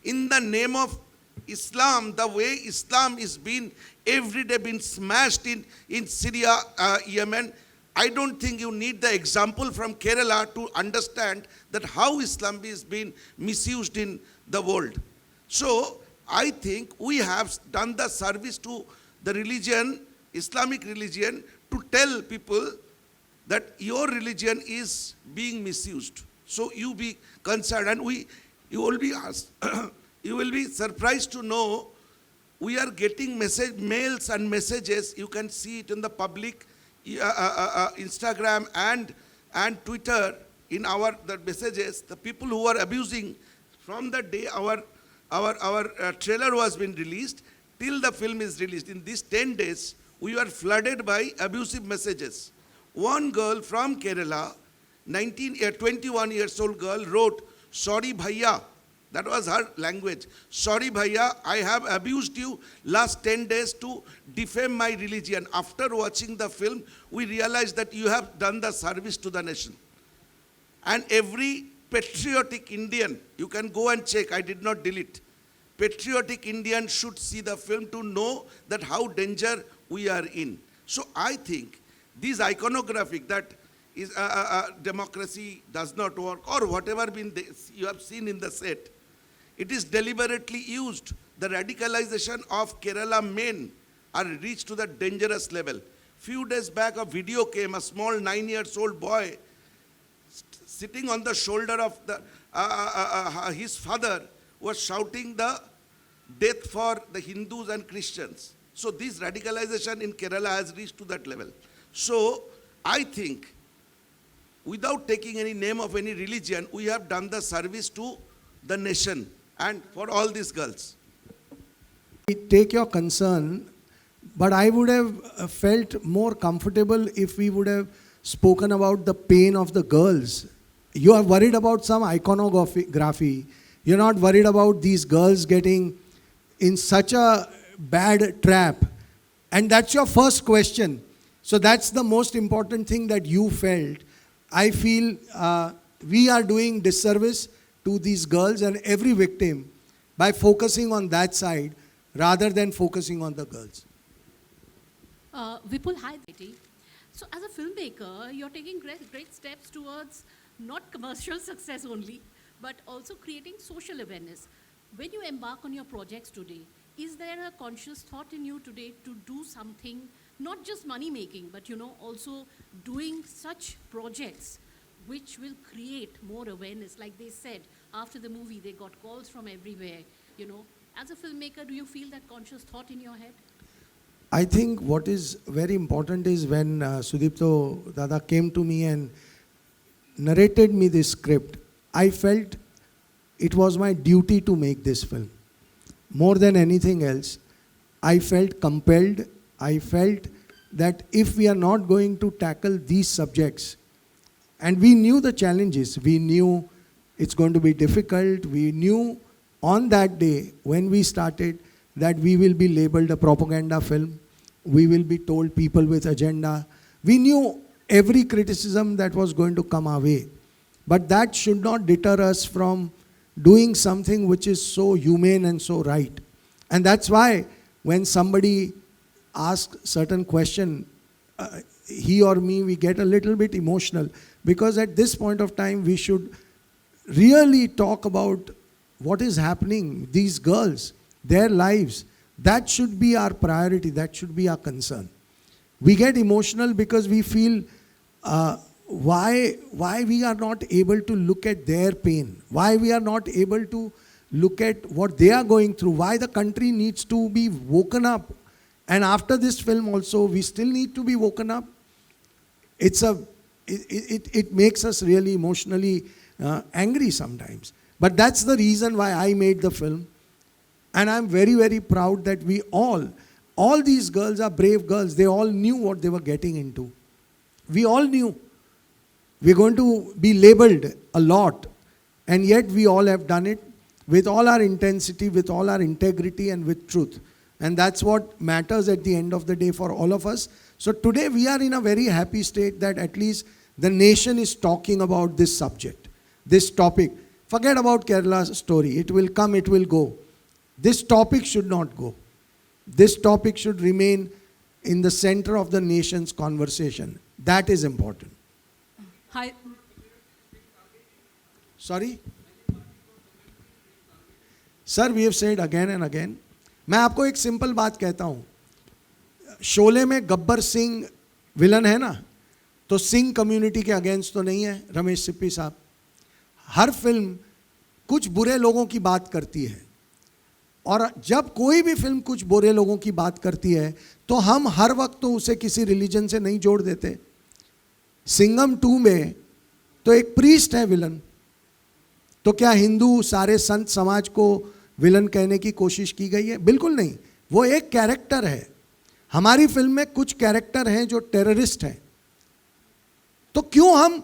In the name of Islam, the way Islam is being every day been smashed in Syria, Yemen, I don't think you need the example from Kerala to understand that how Islam is being misused in the world. So I think we have done the service to the religion, Islamic religion, to tell people that your religion is being misused. So you be concerned, and you will be asked, you will be surprised to know we are getting mails and messages. You can see it in the public, Instagram and Twitter. In the messages, the people who are abusing from the day our trailer was been released till the film is released. In these 10 days, we were flooded by abusive messages. One girl from Kerala, 21 years old girl, wrote, "Sorry bhaiya," that was her language. "Sorry bhaiya, I have abused you last 10 days to defame my religion. After watching the film, we realized that you have done the service to the nation." And every patriotic Indian, you can go and check, I did not delete. Patriotic Indian should see the film to know that how danger we are in. So I think this iconographic that is democracy does not work, or whatever you have seen in the set, it is deliberately used. The radicalization of Kerala men are reached to the dangerous level. Few days back a video came, a small 9-year-old boy sitting on the shoulder of his father was shouting the death for the Hindus and Christians. So this radicalization in Kerala has reached to that level. So I think without taking any name of any religion, we have done the service to the nation and for all these girls. I take your concern, but I would have felt more comfortable if we would have spoken about the pain of the girls. You are worried about some iconography. You're not worried about these girls getting in such a bad trap. And that's your first question. So that's the most important thing that you felt. I feel we are doing disservice to these girls and every victim by focusing on that side rather than focusing on the girls. Vipul, hi, Betty. So as a filmmaker, you're taking great steps towards not commercial success only, but also creating social awareness. When you embark on your projects today, is there a conscious thought in you today to do something, not just money making, but also doing such projects which will create more awareness? Like they said, after the movie, they got calls from everywhere. As a filmmaker, do you feel that conscious thought in your head? I think what is very important is when Sudipto Dada came to me and narrated me this script, I felt it was my duty to make this film. More than anything else, I felt compelled. I felt that if we are not going to tackle these subjects, and we knew the challenges, we knew it's going to be difficult, we knew on that day when we started that we will be labeled a propaganda film, we will be told people with agenda. We knew every criticism that was going to come our way. But that should not deter us from doing something which is so humane and so right. And that's why when somebody asks certain question, he or me, we get a little bit emotional, because at this point of time we should really talk about what is happening, these girls, their lives. That should be our priority, that should be our concern. We get emotional because we feel why we are not able to look at their pain, why we are not able to look at what they are going through, why the country needs to be woken up. And after this film also, we still need to be woken up. It makes us really emotionally angry sometimes. But that's the reason why I made the film. And I'm very, very proud that we all these girls are brave girls. They all knew what they were getting into. We all knew. We're going to be labeled a lot. And yet we all have done it with all our intensity, with all our integrity and with truth. And that's what matters at the end of the day for all of us. So today we are in a very happy state that at least the nation is talking about this subject, this topic. Forget about Kerala's story. It will come, it will go. This topic should not go. This topic should remain in the center of the nation's conversation. That is important. Hi. Sorry? Sir, we have said again and again. मैं आपको एक simple बात कहता हूँ. शोले में Gabbar Singh villain है ना, तो सिंह कम्युनिटी के अगेंस्ट तो नहीं है रमेश सिप्पी साहब. हर फिल्म कुछ बुरे लोगों की बात करती है, और जब कोई भी फिल्म कुछ बुरे लोगों की बात करती है तो हम हर वक्त तो उसे किसी रिलीजन से नहीं जोड़ देते. सिंघम 2 में तो एक प्रीस्ट है विलन, तो क्या हिंदू सारे संत समाज को विलन कहने की कोशिश की गई है? बिल्कुल नहीं. वो एक कैरेक्टर है. हमारी फिल्म में कुछ कैरेक्टर हैं जो टेररिस्ट हैं. तो क्यों हम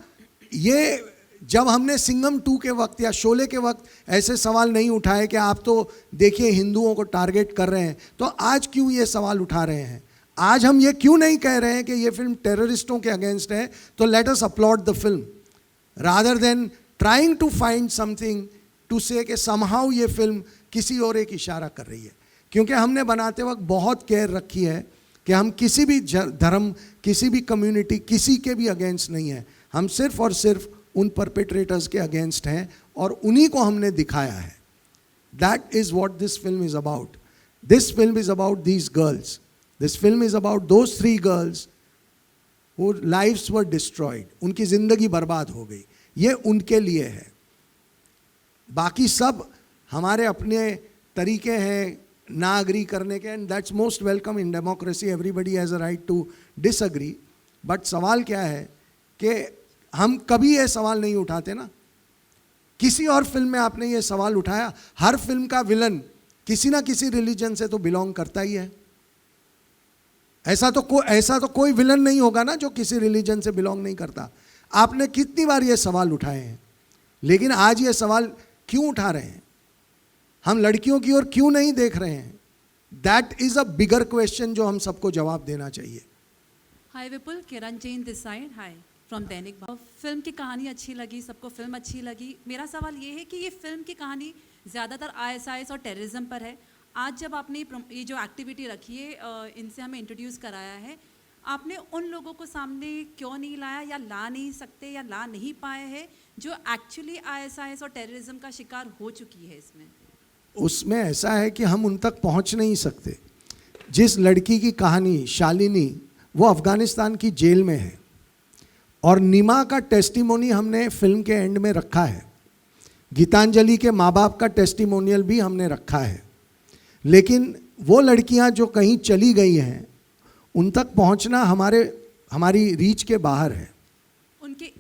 ये, जब हमने सिंघम 2 के वक्त या शोले के वक्त ऐसे सवाल नहीं उठाए कि आप तो देखिए हिंदुओं को टारगेट कर रहे हैं, तो आज क्यों ये सवाल उठा रहे हैं? आज हम ये क्यों नहीं कह रहे हैं कि ये फिल्म टेररिस्टों के अगेंस्ट है? तो let us upload the film rather than trying to find something to say कि समहाउ ये फिल्म किसी और एक इशारा कर रही है. क्योंकि हमने बनाते वक्त बहुत केयर रखी है कि हम किसी भी धर्म, किसी भी कम्युनिटी, किसी के भी अगेंस्ट नहीं है. हम सिर्फ और सिर्फ उन परपेट्रेटर्स के अगेंस्ट हैं और उन्हीं को हमने दिखाया है. That is what this film is about. This film is about these girls. This film is about those 3 girls who lives were destroyed. उनकी जिंदगी बर्बाद हो गई. ये उनके लिए है. बाकी सब हमारे अपने तरीके हैं ना अग्री करने के, and that's most welcome in democracy. Everybody has a right to disagree. But सवाल क्या है कि हम कभी ये सवाल नहीं उठाते ना. किसी और फिल्म में आपने ये सवाल उठाया? हर फिल्म का विलन किसी ना किसी रिलीजन से तो बिलोंग करता ही है. ऐसा तो कोई विलन नहीं होगा ना जो किसी रिलीजन से बिलोंग नहीं करता. आपने कितनी बार ये सवाल उठाए हैं, लेकिन आज ये सवाल क्यों उठा रहे हैं? हम लड़कियों की ओर क्यों नहीं देख रहे हैं? That is a bigger question जो हम सबको जवाब देना चाहिए. Hi Vipul, Kiran Jain this side. Hi from Dainik Bhav. Film की कहानी अच्छी लगी, सबको फिल्म अच्छी लगी. मेरा सवाल ये है कि ये फिल्म की कहानी ज़्यादातर ISIS और टेररिज्म पर है. आज जब आपने ये जो एक्टिविटी रखी है, इनसे हमें इंट्रोड्यूस कराया है, आपने उन लोगों को सामने क्यों नहीं लाया, या ला नहीं सकते या ला नहीं पाए हैं, जो एक्चुअली ISIS और टेररिज्म का शिकार हो चुकी है? उसमें ऐसा है कि हम उन तक पहुंच नहीं सकते. जिस लड़की की कहानी शालिनी, वो अफगानिस्तान की जेल में है, और निमा का टेस्टिमोनी हमने फिल्म के एंड में रखा है. गीतांजलि के माँ बाप का टेस्टिमोनियल भी हमने रखा है. लेकिन वो लड़कियां जो कहीं चली गई हैं, उन तक पहुंचना हमारी रीच के बाहर है. उनके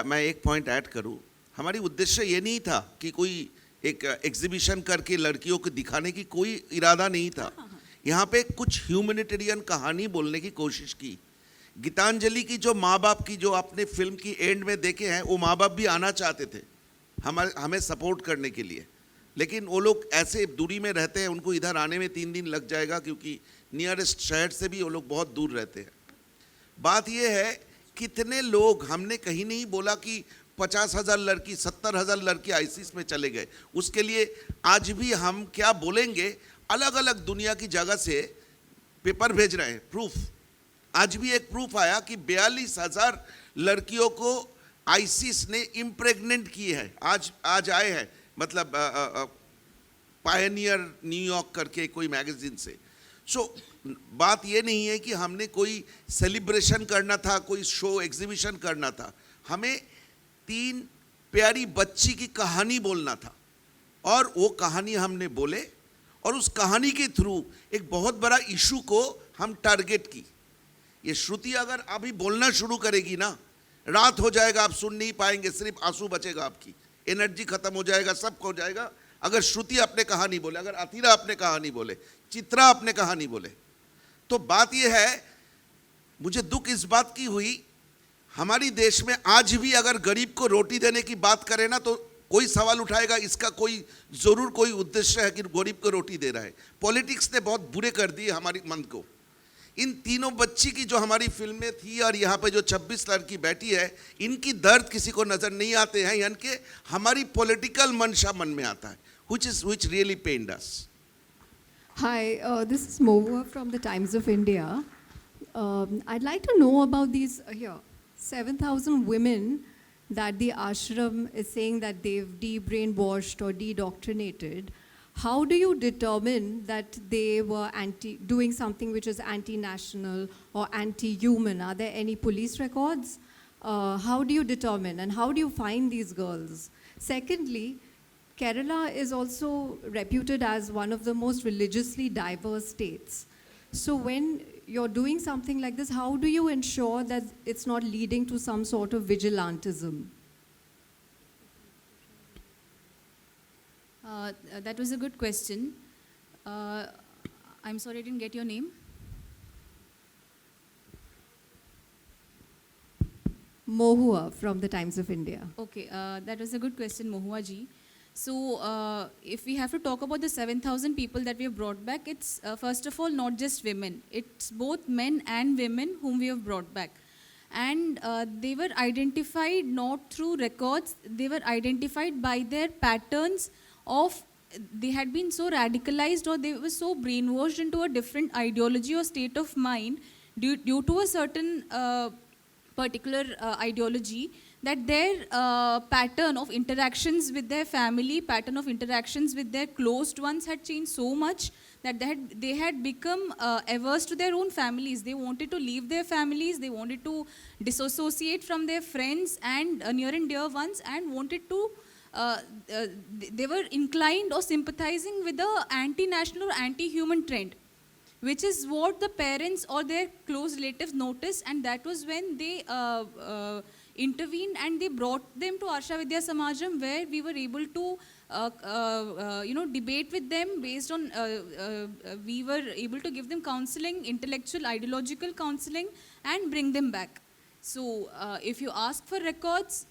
मैं एक पॉइंट ऐड करूं. हमारी उद्देश्य ये नहीं था कि कोई एक एग्जीबिशन करके लड़कियों को दिखाने की कोई इरादा नहीं था. यहाँ पे कुछ ह्यूमैनिटेरियन कहानी बोलने की कोशिश की. गीतांजलि की जो माँ बाप की, जो आपने फिल्म की एंड में देखे हैं, वो माँ बाप भी आना चाहते थे हमें सपोर्ट करने के लिए, लेकिन वो लोग ऐसे दूरी में रहते हैं, उनको इधर आने में 3 दिन लग जाएगा, क्योंकि नियरेस्ट शहर से भी वो लोग बहुत दूर रहते हैं. बात ये है, कितने लोग, हमने कहीं नहीं बोला कि 50,000 लड़की, 70,000 लड़की आईसीस में चले गए. उसके लिए आज भी हम क्या बोलेंगे, अलग अलग दुनिया की जगह से पेपर भेज रहे हैं, प्रूफ. आज भी एक प्रूफ आया कि 42,000 लड़कियों को आईसीस ने इम्प्रेग्नेंट की है. आज आए हैं, मतलब पायनियर न्यूयॉर्क करके कोई मैगजीन से. सो बात ये नहीं है कि हमने कोई सेलिब्रेशन करना था, कोई शो एग्जीबिशन करना था. हमें 3 प्यारी बच्ची की कहानी बोलना था, और वो कहानी हमने बोले और उस कहानी के थ्रू एक बहुत बड़ा इशू को हम टारगेट की। ये श्रुति अगर अभी बोलना शुरू करेगी ना, रात हो जाएगा, आप सुन नहीं पाएंगे, सिर्फ आंसू बचेगा, आपकी एनर्जी खत्म हो जाएगा, सब हो जाएगा। अगर श्रुति अपने कहानी बोले, अगर अतीरा अपने कहानी बोले, चित्रा अपने कहानी बोले, तो बात ये है, मुझे दुख इस बात की हुई, हमारी देश में आज भी अगर गरीब को रोटी देने की बात करें ना, तो कोई सवाल उठाएगा, इसका कोई जरूर कोई उद्देश्य है कि गरीब को रोटी दे रहा है। पॉलिटिक्स ने बहुत बुरे कर दिए हमारी मन को। इन तीनों बच्ची की जो हमारी फिल्म में थी और यहाँ पे जो 26 लड़की बैठी है, इनकी दर्द किसी को नजर नहीं आते हैं, यानी कि हमारी पॉलिटिकल मंशा मन में आता है, which really pained us. Hi, this is Mohua from the Times of India. I'd like to know about these 7,000 women that the ashram is saying that they've de-brainwashed or de-doctrinated. How do you determine that they were doing something which is anti-national or anti-human? Are there any police records? How do you determine and how do you find these girls? Secondly, Kerala is also reputed as one of the most religiously diverse states. So when you're doing something like this, how do you ensure that it's not leading to some sort of vigilantism? That was a good question. I'm sorry I didn't get your name. Mohua from the Times of India. Okay, that was a good question, Mohua ji. So if we have to talk about the 7,000 people that we have brought back, it's first of all not just women. It's both men and women whom we have brought back. And they were identified not through records, they were identified by their patterns of, they had been so radicalized or they were so brainwashed into a different ideology or state of mind due to a certain particular ideology, that their pattern of interactions with their family, pattern of interactions with their closed ones had changed so much that they had become averse to their own families. They wanted to leave their families, they wanted to disassociate from their friends and near and dear ones, and wanted to, they were inclined or sympathizing with the anti-national or anti-human trend, which is what the parents or their close relatives noticed, and that was when they intervened and they brought them to Arsha Vidya Samajam, where we were able to debate with them based on, we were able to give them counseling, intellectual, ideological counseling, and bring them back. So if you ask for records,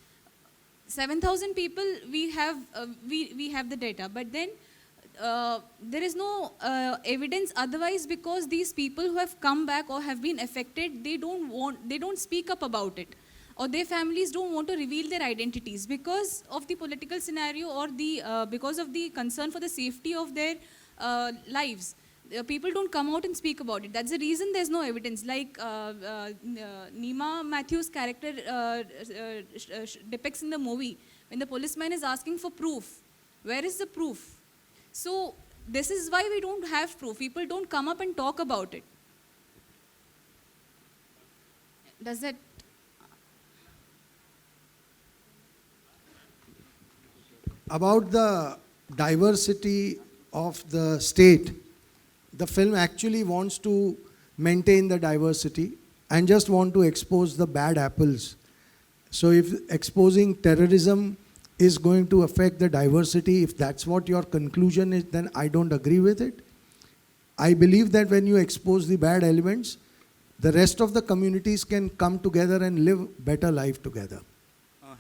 7,000 people, we have the data, but then there is no evidence otherwise, because these people who have come back or have been affected, they don't speak up about it, or their families don't want to reveal their identities because of the political scenario or because of the concern for the safety of their lives. People don't come out and speak about it. That's the reason there's no evidence. Like Nima Matthews' character depicts in the movie, when the policeman is asking for proof, where is the proof? So this is why we don't have proof. People don't come up and talk about it. Does that? About the diversity of the state, the film actually wants to maintain the diversity and just want to expose the bad apples. So if exposing terrorism is going to affect the diversity, if that's what your conclusion is, then I don't agree with it. I believe that when you expose the bad elements, the rest of the communities can come together and live better life together.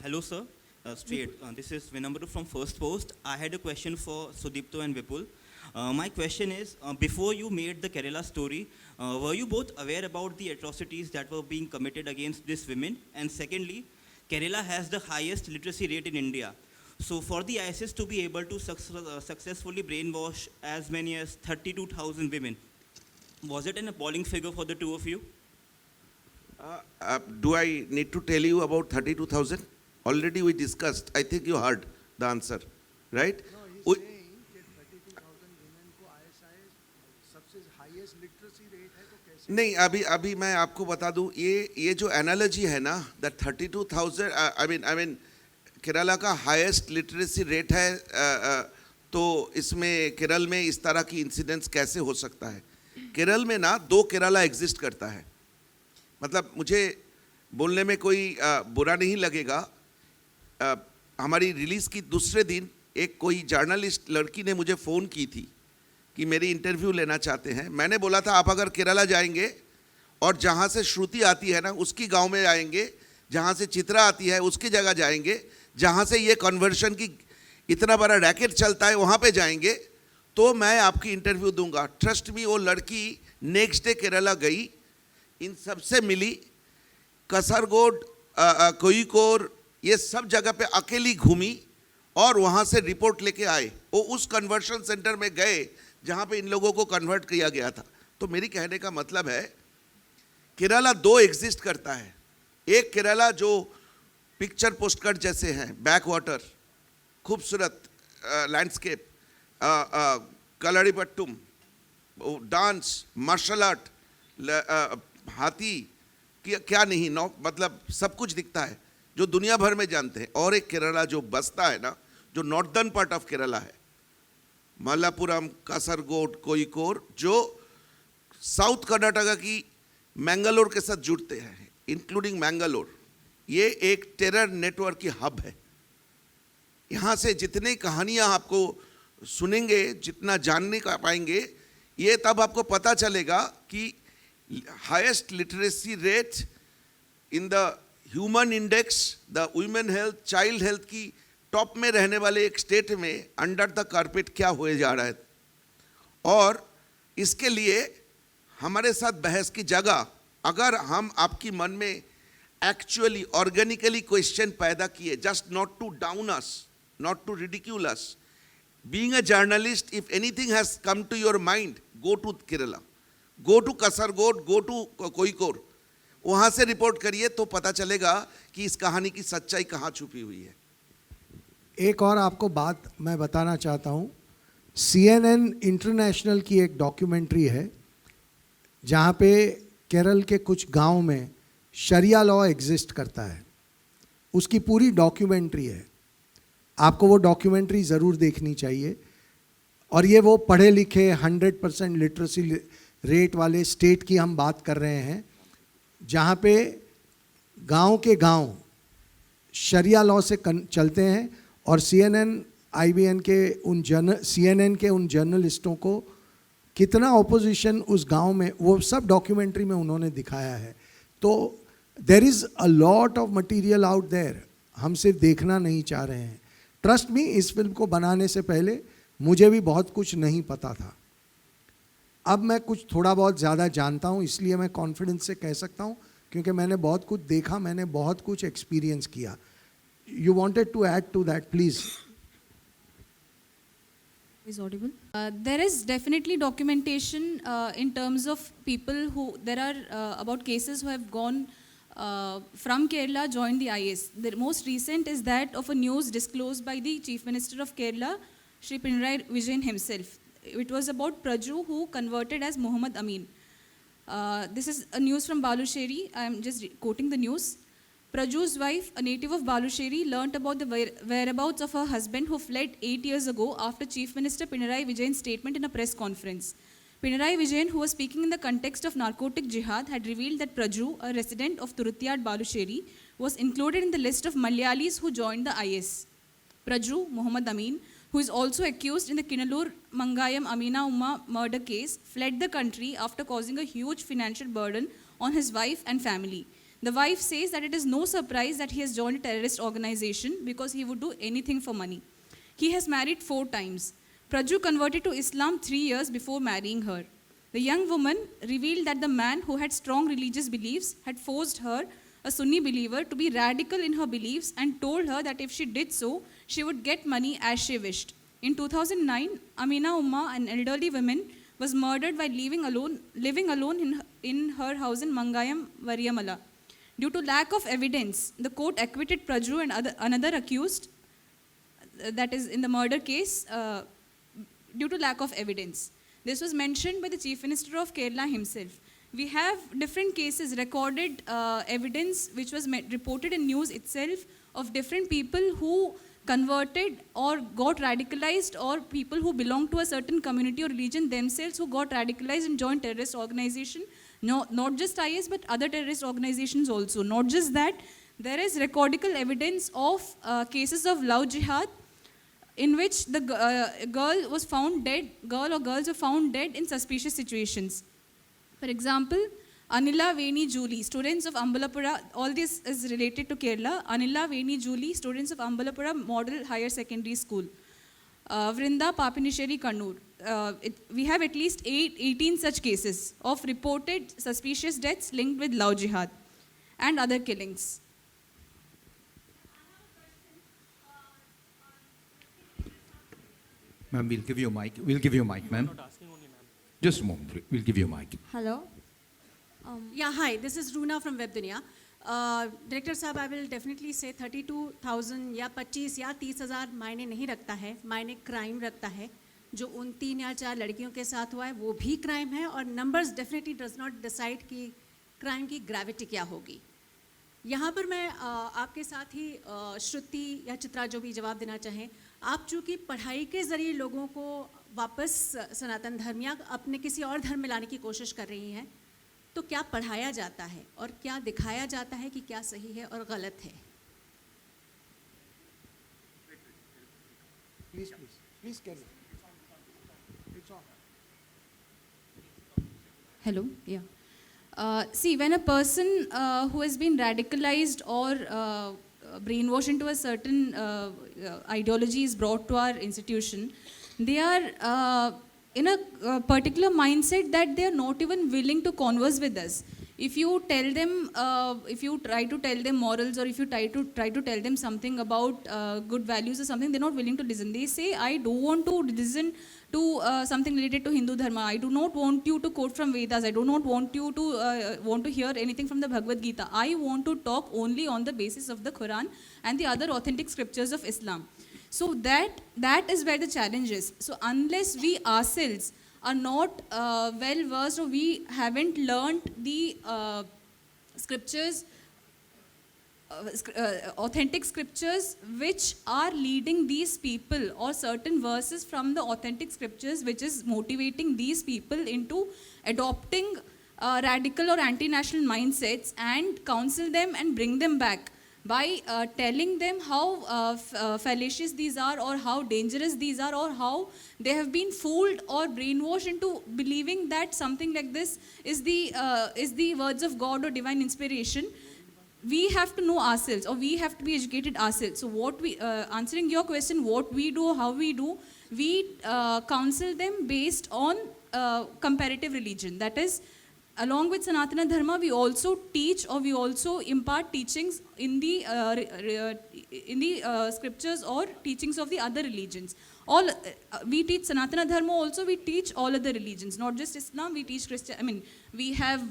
Hello sir, this is Vinamru from First Post. I had a question for Sudipto and Vipul. My question is, before you made the Kerala story, were you both aware about the atrocities that were being committed against these women? And secondly, Kerala has the highest literacy rate in India. So for the ISIS to be able to successfully brainwash as many as 32,000 women, was it an appalling figure for the two of you? Do I need to tell you about 32,000? Already we discussed. I think you heard the answer, right? No, he's saying that 32,000 women को ISIS सबसे highest literacy rate है, तो कैसे? नहीं, अभी मैं आपको बता दूं, ये जो analogy है ना, that 32,000, I mean केरला का highest literacy rate है, तो इसमें केरल में इस तरह की इंसिडेंट्स कैसे हो सकता है। केरल में ना 2 केरला एग्जिस्ट करता है, मतलब मुझे बोलने में कोई बुरा नहीं लगेगा। हमारी रिलीज़ की दूसरे दिन एक कोई जर्नलिस्ट लड़की ने मुझे फ़ोन की थी कि मेरी इंटरव्यू लेना चाहते हैं। मैंने बोला था आप अगर केरला जाएंगे और जहाँ से श्रुति आती है ना उसकी गांव में आएंगे, जहाँ से चित्रा आती है उसकी जगह जाएंगे, जहाँ से ये कन्वर्शन की इतना बड़ा रैकेट चलता है वहाँ पे जाएंगे तो मैं आपकी इंटरव्यू दूंगा। ट्रस्ट मी, वो लड़की नेक्स्ट डे केरला गई, इन सब से मिली, कसरगोड, कोयिकोड, ये सब जगह पे अकेली घूमी और वहाँ से रिपोर्ट लेके आए। वो उस कन्वर्शन सेंटर में गए जहाँ पे इन लोगों को कन्वर्ट किया गया था। तो मेरी कहने का मतलब है केरला 2 एग्जिस्ट करता है। एक केरला जो पिक्चर पोस्टकार्ड जैसे हैं, बैक वाटर, खूबसूरत लैंडस्केप, कलरीपट्टुम, डांस, मार्शल आर्ट, हाथी, क्या नहीं, नौ मतलब सब कुछ दिखता है जो दुनिया भर में जानते हैं। और एक केरला जो बसता है ना, जो नॉर्दर्न पार्ट ऑफ केरला है, मल्लापुरम, कासरगोड, कोयिकोड, जो साउथ कर्नाटका की मैंगलोर के साथ जुड़ते हैं, इंक्लूडिंग मैंगलोर। ये एक टेरर नेटवर्क की हब है। यहाँ से जितनी कहानियाँ आपको सुनेंगे, जितना जानने का पाएंगे, ये तब आपको पता चलेगा कि highest literacy rate in the human index, the women health, child health की टॉप में रहने वाले एक स्टेट में अंडर द कारपेट क्या हुए जा रहा है। और इसके लिए हमारे साथ बहस की जगह अगर हम आपकी मन में एक्चुअली ऑर्गेनिकली क्वेश्चन पैदा किए, just not to down us, not to ridicule us. Being a journalist, if anything has come to your mind, go to Kerala, go to Kasargod, go to Koyikod, वहाँ से report करिए तो पता चलेगा कि इस कहानी की सच्चाई कहाँ छुपी हुई है। एक और आपको बात मैं बताना चाहता हूँ, CNN इंटरनेशनल की एक डॉक्यूमेंट्री है जहाँ पे केरल के कुछ गांव में शरिया लॉ एग्जिस्ट करता है, उसकी पूरी डॉक्यूमेंट्री है। आपको वो डॉक्यूमेंट्री ज़रूर देखनी चाहिए। और ये वो पढ़े लिखे 100% लिटरेसी रेट वाले स्टेट की हम बात कर रहे हैं जहाँ पे गांव के गांव शरिया लॉ से चलते हैं। और CNN के उन जर्नलिस्टों को कितना ऑपोजिशन उस गांव में, वो सब डॉक्यूमेंट्री में उन्होंने दिखाया है। तो there is a lot of material out there, हम सिर्फ देखना नहीं चाह रहे हैं। ट्रस्ट मी, इस फिल्म को बनाने से पहले मुझे भी बहुत कुछ नहीं पता था। अब मैं कुछ थोड़ा बहुत ज़्यादा जानता हूँ, इसलिए मैं कॉन्फिडेंस से कह सकता हूँ क्योंकि मैंने बहुत कुछ देखा, मैंने बहुत कुछ एक्सपीरियंस किया। You wanted to add to that, please. Is audible? There is definitely documentation in terms of people who, there are about cases who have gone from Kerala, joined the IS. The most recent is that of a news disclosed by the Chief Minister of Kerala, Shri Pinarayi Vijayan himself. It was about Praju who converted as Muhammad Amin. This is a news from Balusheri. I am just quoting the news. Praju's wife, a native of Balusheri, learnt about the whereabouts of her husband who fled 8 years ago after Chief Minister Pinarayi Vijayan's statement in a press conference. Pinarayi Vijayan, who was speaking in the context of narcotic jihad, had revealed that Praju, a resident of Turutyad, Balusheri, was included in the list of Malayalis who joined the IS. Praju, Muhammad Amin, who is also accused in the Kinalur Mangayam Amina Umma murder case, fled the country after causing a huge financial burden on his wife and family. The wife says that it is no surprise that he has joined a terrorist organization because he would do anything for money. He has married 4 times. Praju converted to Islam 3 years before marrying her. The young woman revealed that the man who had strong religious beliefs had forced her, a Sunni believer, to be radical in her beliefs and told her that if she did so, she would get money as she wished. In 2009, Amina Umma, an elderly woman, was murdered while living alone in her house in Mangayam, Variamala. Due to lack of evidence, the court acquitted Praju and another accused, that is in the murder case, due to lack of evidence. This was mentioned by the Chief Minister of Kerala himself. We have different cases, recorded evidence which was reported in news itself of different people who converted or got radicalized, or people who belong to a certain community or religion themselves who got radicalized and joined terrorist organization. No, not just IS, but other terrorist organizations also. Not just that, there is recordical evidence of cases of love jihad in which the girl was found dead, girl or girls were found dead in suspicious situations. For example, Anila, Veni, Julie, students of Ambalapura, all this is related to Kerala. Anila, Veni, Julie, students of Ambalapura Model Higher Secondary School. Vrinda, Papinisheri, Kannur. We have at least 18 such cases of reported suspicious deaths linked with love jihad and other killings. Ma'am, we'll give you a mic. We'll give you a mic, ma'am. Just a moment. We'll give you a mic. Hello. Yeah, hi. This is Runa from Web Dunia. Director साहब, I will definitely say 32,000 या 25 या 30,000 मायने नहीं रखता है, मायने crime रखता है. जो उन 3 या 4 लड़कियों के साथ हुआ है वो भी क्राइम है, और numbers definitely does not decide कि क्राइम की ग्रेविटी क्या होगी. यहाँ पर मैं आपके साथ ही श्रुति या चित्रा जो भी जवाब देना चाहें, आप चूँकि पढ़ाई के ज़रिए लोगों को वापस सनातन धर्म या अपने किसी और धर्म में लाने की कोशिश कर रही हैं, तो क्या पढ़ाया जाता है और क्या दिखाया जाता है कि क्या सही है और गलत है? Please carry. It's on. Hello, yeah. See, when a person who has been radicalized or brainwashed into a certain ideology is brought to our institution, they are in a particular mindset that they are not even willing to converse with us. If you tell them, if you try to tell them morals, or if you try to tell them something about good values or something, they're not willing to listen. They say, I don't want to listen to something related to Hindu Dharma. I do not want you to quote from Vedas. I do not want you to want to hear anything from the Bhagavad Gita. I want to talk only on the basis of the Quran and the other authentic scriptures of Islam. So that is where the challenge is. So unless we ourselves are not well versed, or we haven't learned the scriptures, authentic scriptures which are leading these people, or certain verses from the authentic scriptures which is motivating these people into adopting radical or anti-national mindsets, and counsel them and bring them back by telling them how fallacious these are, or how dangerous these are, or how they have been fooled or brainwashed into believing that something like this is the words of God or divine inspiration. We have to know ourselves, or we have to be educated ourselves. So what we, answering your question, what we do, how we do, we counsel them based on comparative religion. That is, along with Sanatana Dharma, we also teach, or we also impart teachings in the scriptures or teachings of the other religions. All we teach Sanatana Dharma also. We teach all other religions, not just Islam. We teach Christian. I mean, we have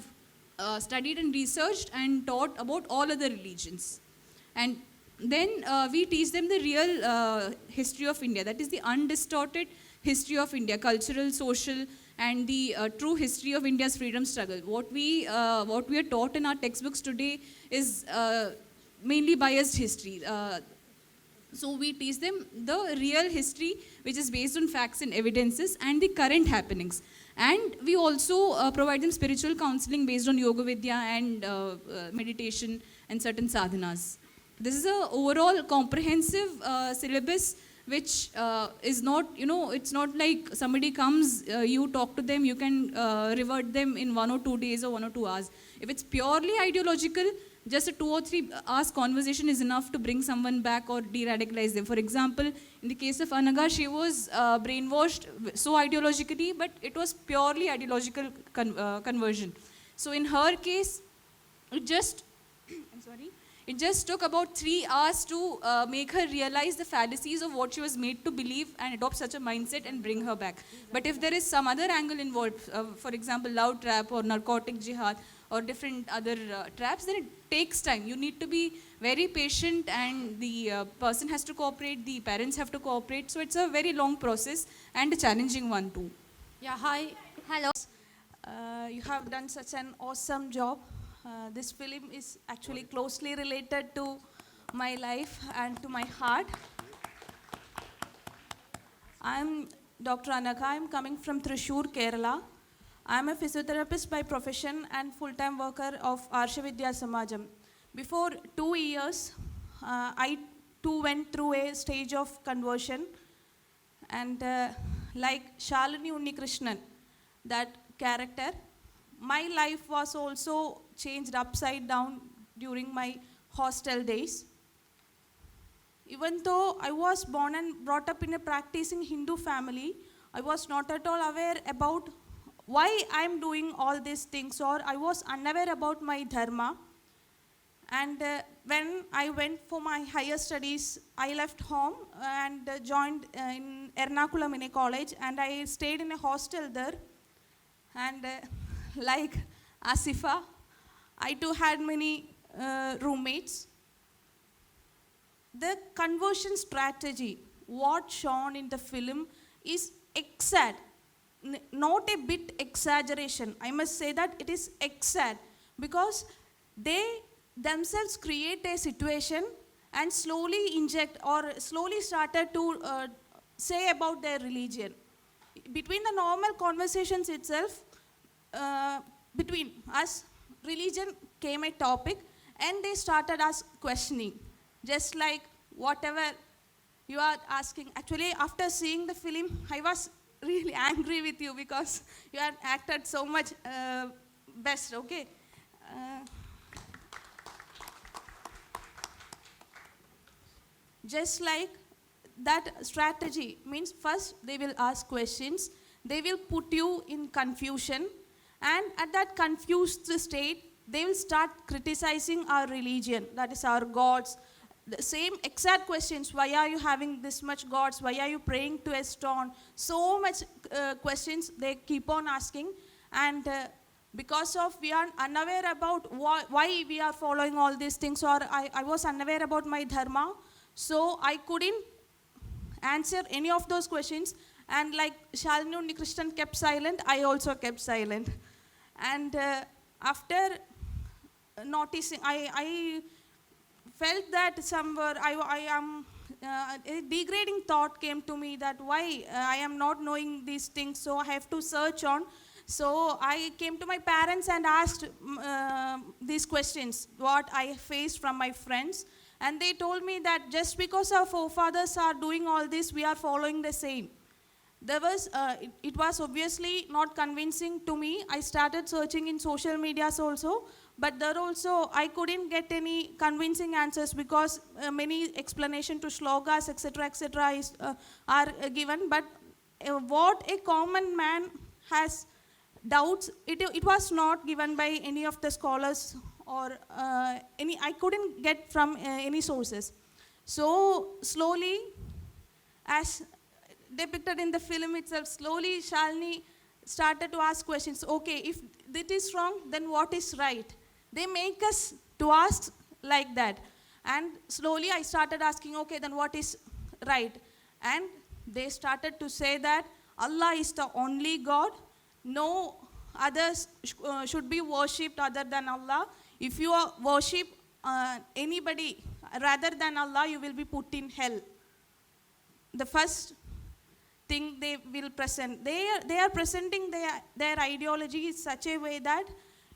studied and researched and taught about all other religions, and then we teach them the real history of India. That is the undistorted history of India, cultural, social, and the true history of India's freedom struggle. What we are taught in our textbooks today is mainly biased history. So we teach them the real history, which is based on facts and evidences and the current happenings. And we also provide them spiritual counseling based on Yoga Vidya and meditation and certain sadhanas. This is a overall comprehensive syllabus, which is not, it's not like somebody comes, you talk to them, you can revert them in 1 or 2 days or 1 or 2 hours. If it's purely ideological, just a 2 or 3 hours conversation is enough to bring someone back or de-radicalize them. For example, in the case of Anaga, she was brainwashed so ideologically, but it was purely ideological conversion. So in her case, it just took about 3 hours to make her realize the fallacies of what she was made to believe and adopt such a mindset and bring her back. But if there is some other angle involved, for example, love trap or narcotic jihad or different other traps, then it takes time. You need to be very patient, and the person has to cooperate, the parents have to cooperate. So it's a very long process and a challenging one too. Yeah, hi. Hello. You have done such an awesome job. This film is actually closely related to my life and to my heart. I'm Dr. Anaka. I'm coming from Thrissur, Kerala. I'm a physiotherapist by profession and full-time worker of Arsha Vidya Samajam. Before 2 years, I too went through a stage of conversion, and like Shalini Unnikrishnan, that character, my life was also changed upside down during my hostel days. Even though I was born and brought up in a practicing Hindu family, I was not at all aware about why I'm doing all these things, or I was unaware about my dharma. And when I went for my higher studies, I left home and joined in Ernakulam in a college, and I stayed in a hostel there. And like Asifa, I too had many roommates. The conversion strategy, what shown in the film, is exact, not a bit exaggeration. I must say that it is exact, because they themselves create a situation and slowly inject or slowly started to say about their religion. Between the normal conversations itself, between us, religion came a topic, and they started us questioning. Just like whatever you are asking. Actually, after seeing the film, I was really angry with you because you had acted so much best, okay? Just like that strategy means, first they will ask questions, they will put you in confusion, and at that confused state, they will start criticizing our religion, that is our gods. The same exact questions, why are you having this much gods, why are you praying to a stone, so much questions they keep on asking. And because of we are unaware about why we are following all these things, or I was unaware about my dharma, so I couldn't answer any of those questions. And like Shalini Unnikrishnan kept silent, I also kept silent. And after noticing, I felt that somewhere I am, a degrading thought came to me that why I am not knowing these things, so I have to search on. So I came to my parents and asked these questions, what I faced from my friends. And they told me that just because our forefathers are doing all this, we are following the same. There was, it was obviously not convincing to me. I started searching in social medias also, but there also I couldn't get any convincing answers, because many explanation to shlokas, etc., are given. But what a common man has doubts, it was not given by any of the scholars, or I couldn't get from any sources. So slowly, as depicted in the film itself, slowly Shalini started to ask questions. Okay, if that is wrong, then what is right? They make us to ask like that. And slowly I started asking, okay, then what is right? And they started to say that Allah is the only God. No others should be worshipped other than Allah. If you worship anybody rather than Allah, you will be put in hell. The first thing they will present, they are presenting their ideology in such a way that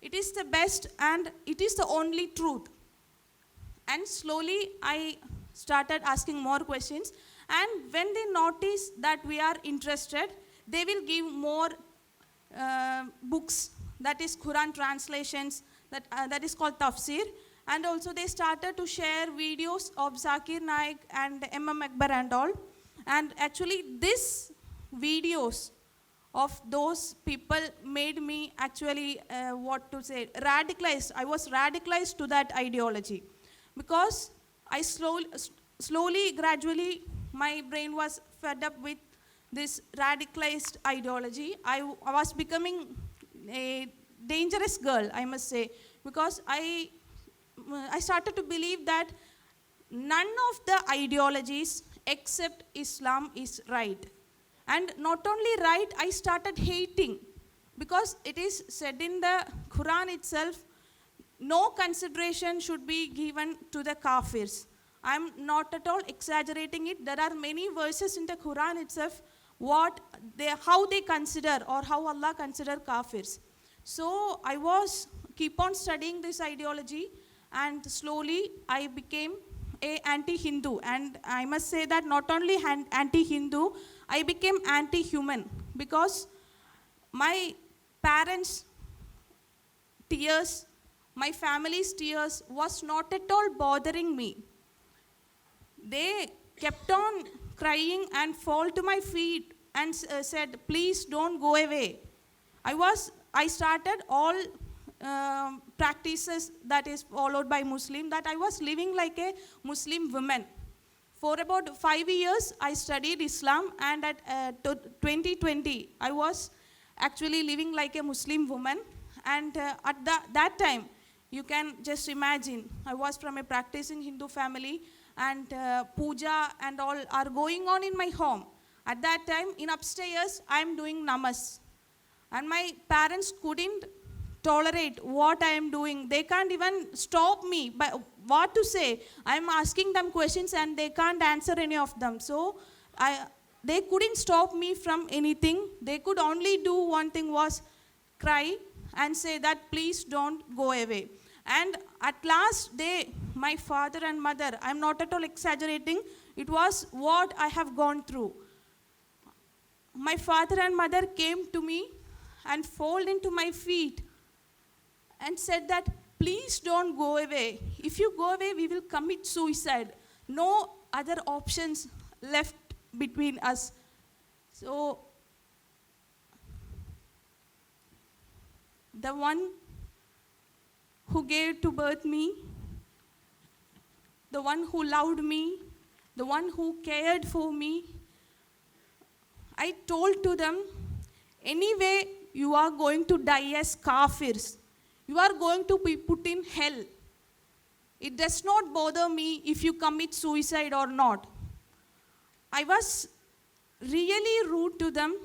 it is the best and it is the only truth. And slowly I started asking more questions, and when they notice that we are interested, they will give more books, that is Quran translations, that is called tafsir. And also they started to share videos of Zakir Naik and M.M. Akbar and all. And actually these videos of those people made me actually, radicalized. I was radicalized to that ideology, because I slowly, gradually, my brain was fed up with this radicalized ideology. I was becoming a dangerous girl, I must say, because I started to believe that none of the ideologies except Islam is right. And not only right, I started hating, because it is said in the Quran itself, no consideration should be given to the kafirs. I'm not at all exaggerating it. There are many verses in the Quran itself how they consider or how Allah consider kafirs. So I was keep on studying this ideology, and slowly I became a anti-Hindu. And I must say that not only anti-Hindu, I became anti-human, because my parents' tears, my family's tears was not at all bothering me. They kept on crying and fall to my feet and said, please don't go away. I started all practices that is followed by Muslim, that I was living like a Muslim woman. For about 5 years, I studied Islam, and at 2020, I was actually living like a Muslim woman. And at that time, you can just imagine, I was from a practicing Hindu family, and puja and all are going on in my home. At that time, in upstairs, I am doing namas. And my parents couldn't tolerate what I am doing. They can't even stop me. But what to say? I am asking them questions and they can't answer any of them. So they couldn't stop me from anything. They could only do one thing, was cry and say that please don't go away. And at last day, my father and mother, I'm not at all exaggerating, it was what I have gone through. My father and mother came to me and fell into my feet and said that please don't go away. If you go away, we will commit suicide. No other options left between us. So the one who gave to birth me, the one who loved me, the one who cared for me, I told to them, anyway, you are going to die as kafirs. You are going to be put in hell. It does not bother me if you commit suicide or not. I was really rude to them.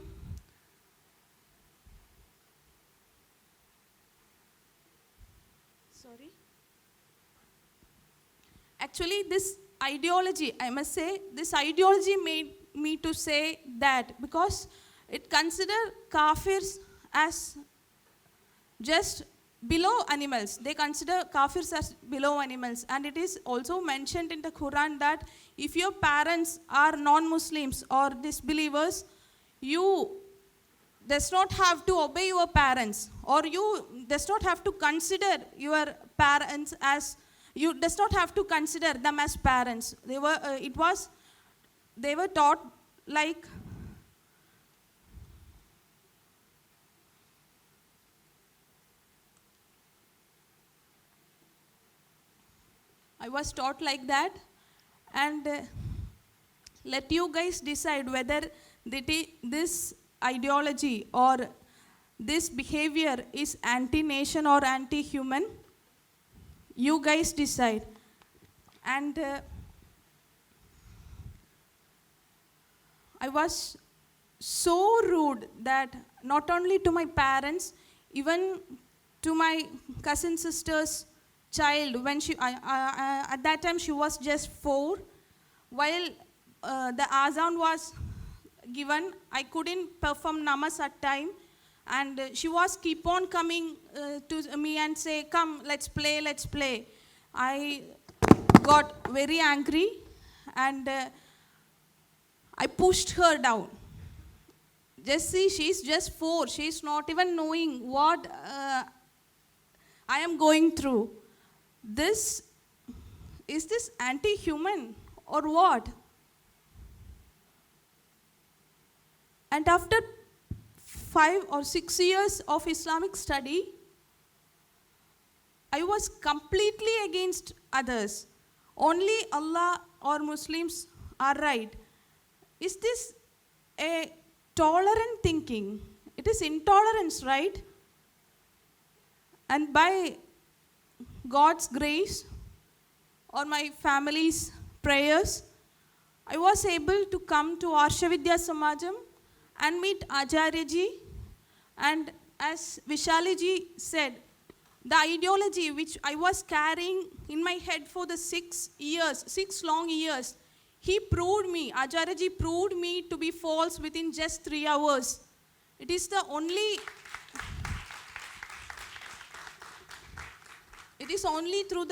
Sorry. Actually, this ideology, I must say, this ideology made me to say that, because it considered kafirs as just below animals. They consider kafirs as below animals. And it is also mentioned in the Quran that if your parents are non-Muslims or disbelievers, you does not have to obey your parents, or you does not have to consider your parents as, you does not have to consider them as parents. They were taught like I was taught like that. And let you guys decide whether this ideology or this behavior is anti-nation or anti-human. You guys decide. And I was so rude that not only to my parents, even to my cousin sister's child, when she at that time she was just 4. While the azan was given, I couldn't perform namas at time, and she was keep on coming to me and say, come, let's play, let's play. I got very angry, and I pushed her down. Just see, she's just 4. She's not even knowing what I am going through. Is this anti-human or what? And after 5 or 6 years of Islamic study, I was completely against others. Only Allah or Muslims are right. Is this a tolerant thinking? It is intolerance, right? And by God's grace or my family's prayers, I was able to come to Arsha Vidya Samajam and meet Acharya ji. And as Vishali ji said, The ideology which I was carrying in my head for the 6 years, 6 long years, he proved me, Acharya proved me to be false within just 3 hours. It is the only, it is only through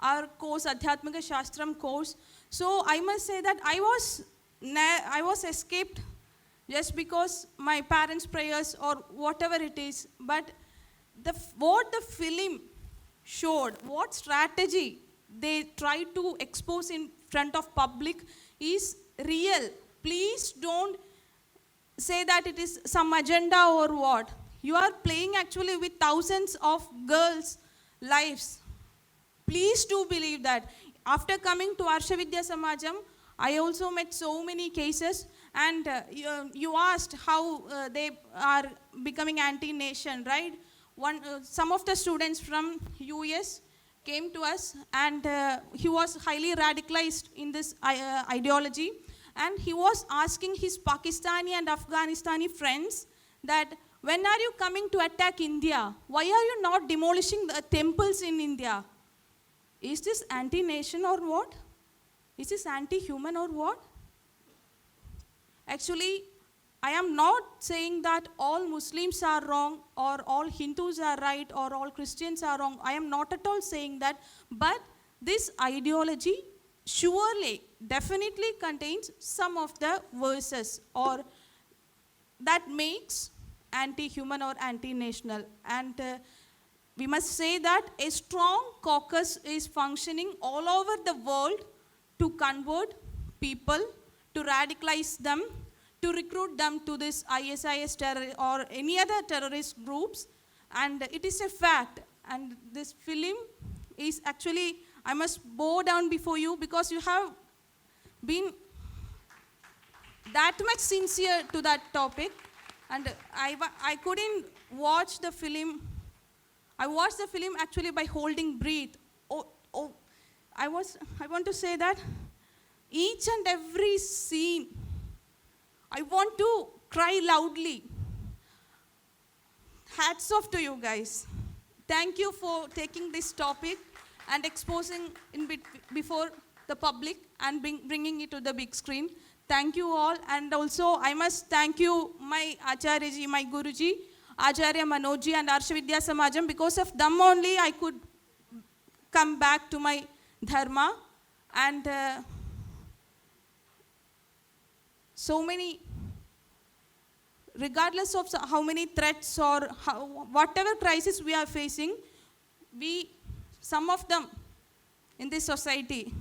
our course, Adhyatmika Shastram course. So I must say that I was escaped just because my parents' prayers or whatever it is. But what the film showed, what strategy they tried to expose in front of public is real. Please don't say that it is some agenda or what. You are playing actually with thousands of girls' lives. Please do believe that. After coming to Arsha Vidya Samajam, I also met so many cases, and you asked how they are becoming anti-nation, right? Some of the students from US came to us, and he was highly radicalized in this ideology, and he was asking his Pakistani and Afghanistani friends that, when are you coming to attack India? Why are you not demolishing the temples in India? Is this anti-nation or what? Is this anti-human or what? Actually, I am not saying that all Muslims are wrong or all Hindus are right or all Christians are wrong. I am not at all saying that. But this ideology surely, definitely contains some of the verses or that makes anti-human or anti-national. And we must say that a strong caucus is functioning all over the world to convert people, to radicalize them, to recruit them to this ISIS terror or any other terrorist groups. And it is a fact. And this film is actually, I must bow down before you because you have been that much sincere to that topic. And I couldn't watch the film. I watched the film actually by holding breath. I want to say that each and every scene, I want to cry loudly. Hats off to you guys. Thank you for taking this topic and exposing before the public and bringing it to the big screen. Thank you all. And also, I must thank you, my Acharya ji, my Guruji, Acharya Manojji and Arsha Vidya Samajam. Because of them only, I could come back to my dharma. And so many, regardless of how many threats or whatever crisis we are facing, some of them in this society,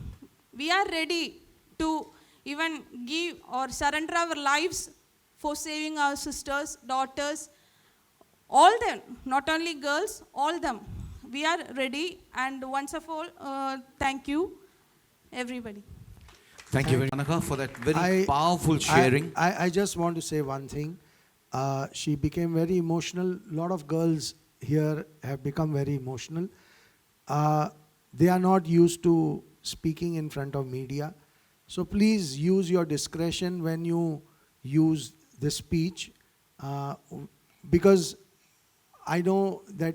we are ready to even give or surrender our lives for saving our sisters, daughters, all them, not only girls, all them. We are ready, and once of all, thank you, everybody. Thank you very much, Anaka, for that very powerful sharing. I just want to say one thing. She became very emotional. A lot of girls here have become very emotional. They are not used to speaking in front of media. So please use your discretion when you use this speech, because I know that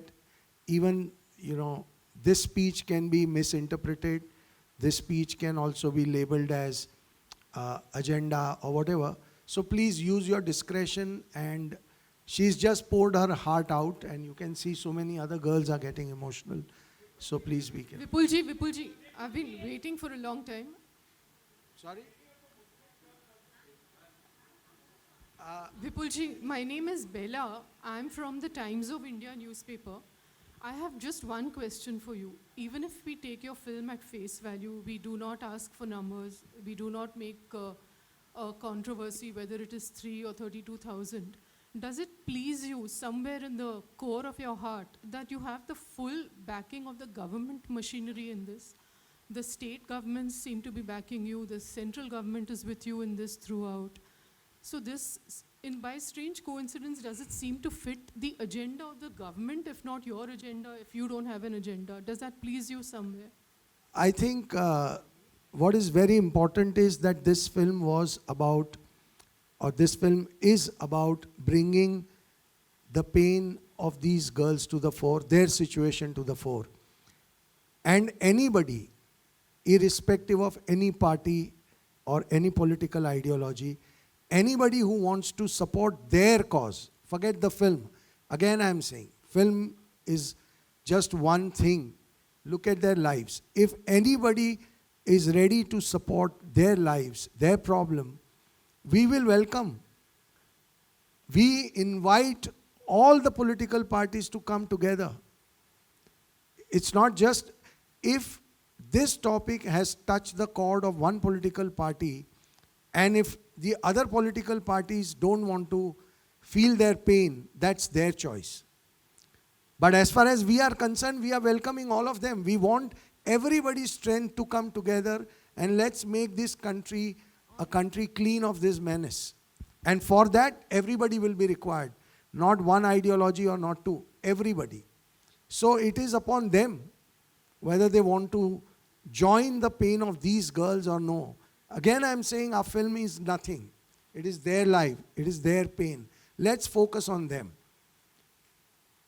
even, this speech can be misinterpreted. This speech can also be labeled as agenda or whatever. So please use your discretion, and she's just poured her heart out, and you can see so many other girls are getting emotional. So please be careful. Vipulji, I've been waiting for a long time. Sorry? Vipulji, my name is Bella. I'm from the Times of India newspaper. I have just one question for you. Even if we take your film at face value, we do not ask for numbers, we do not make a controversy whether it is 3 or 32,000. Does it please you somewhere in the core of your heart that you have the full backing of the government machinery in this? The state governments seem to be backing you, the central government is with you in this throughout. So this, by strange coincidence, does it seem to fit the agenda of the government, if not your agenda, if you don't have an agenda? Does that please you somewhere? I think what is very important is that this film was about, or this film is about bringing the pain of these girls to the fore, their situation to the fore. And anybody, irrespective of any party or any political ideology, anybody who wants to support their cause, forget the film. Again, I am saying, film is just one thing. Look at their lives. If anybody is ready to support their lives, their problem, we will welcome. We invite all the political parties to come together. It's not just if this topic has touched the chord of one political party, and if the other political parties don't want to feel their pain, that's their choice. But as far as we are concerned, we are welcoming all of them. We want everybody's strength to come together, and let's make this country a country clean of this menace. And for that, everybody will be required. Not one ideology or not two, everybody. So it is upon them whether they want to join the pain of these girls or no. Again, I am saying our film is nothing. It is their life. It is their pain. Let's focus on them.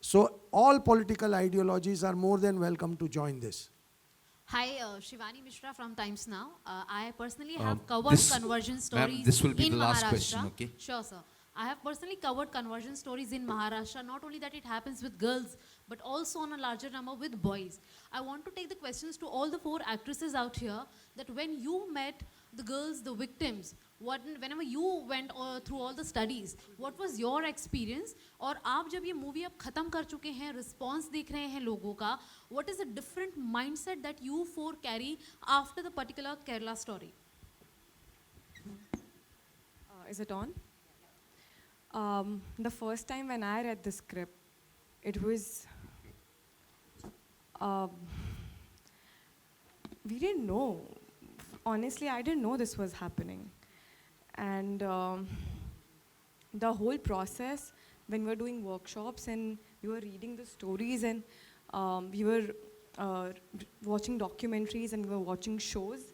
So all political ideologies are more than welcome to join this. Hi, Shivani Mishra from Times Now. I personally have covered conversion stories this will be in the last Maharashtra. question, okay? Sure, sir. I have personally covered conversion stories in Maharashtra. Not only that it happens with girls, but also on a larger number with boys. I want to take the questions to all the 4 actresses out here, that when you met the girls, the victims, whenever you went through all the studies, what was your experience? और आप जब ये movie अब खत्म कर चुके हैं, response देख रहे हैं लोगों का, what is the different mindset that you 4 carry after the particular Kerala story? Is it on? The first time when I read the script, it was, we didn't know. Honestly, I didn't know this was happening. And the whole process, when we were doing workshops and we were reading the stories and we were watching documentaries and we were watching shows,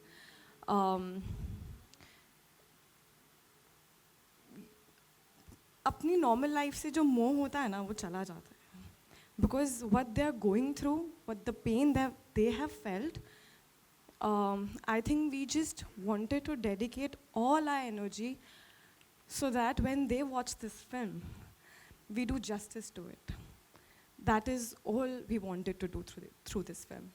अपनी normal life से जो मोह होता है ना वो चला जाता है, because what they are going through, what the pain that they have felt, I think we just wanted to dedicate all our energy so that when they watch this film, we do justice to it. That is all we wanted to do through this film.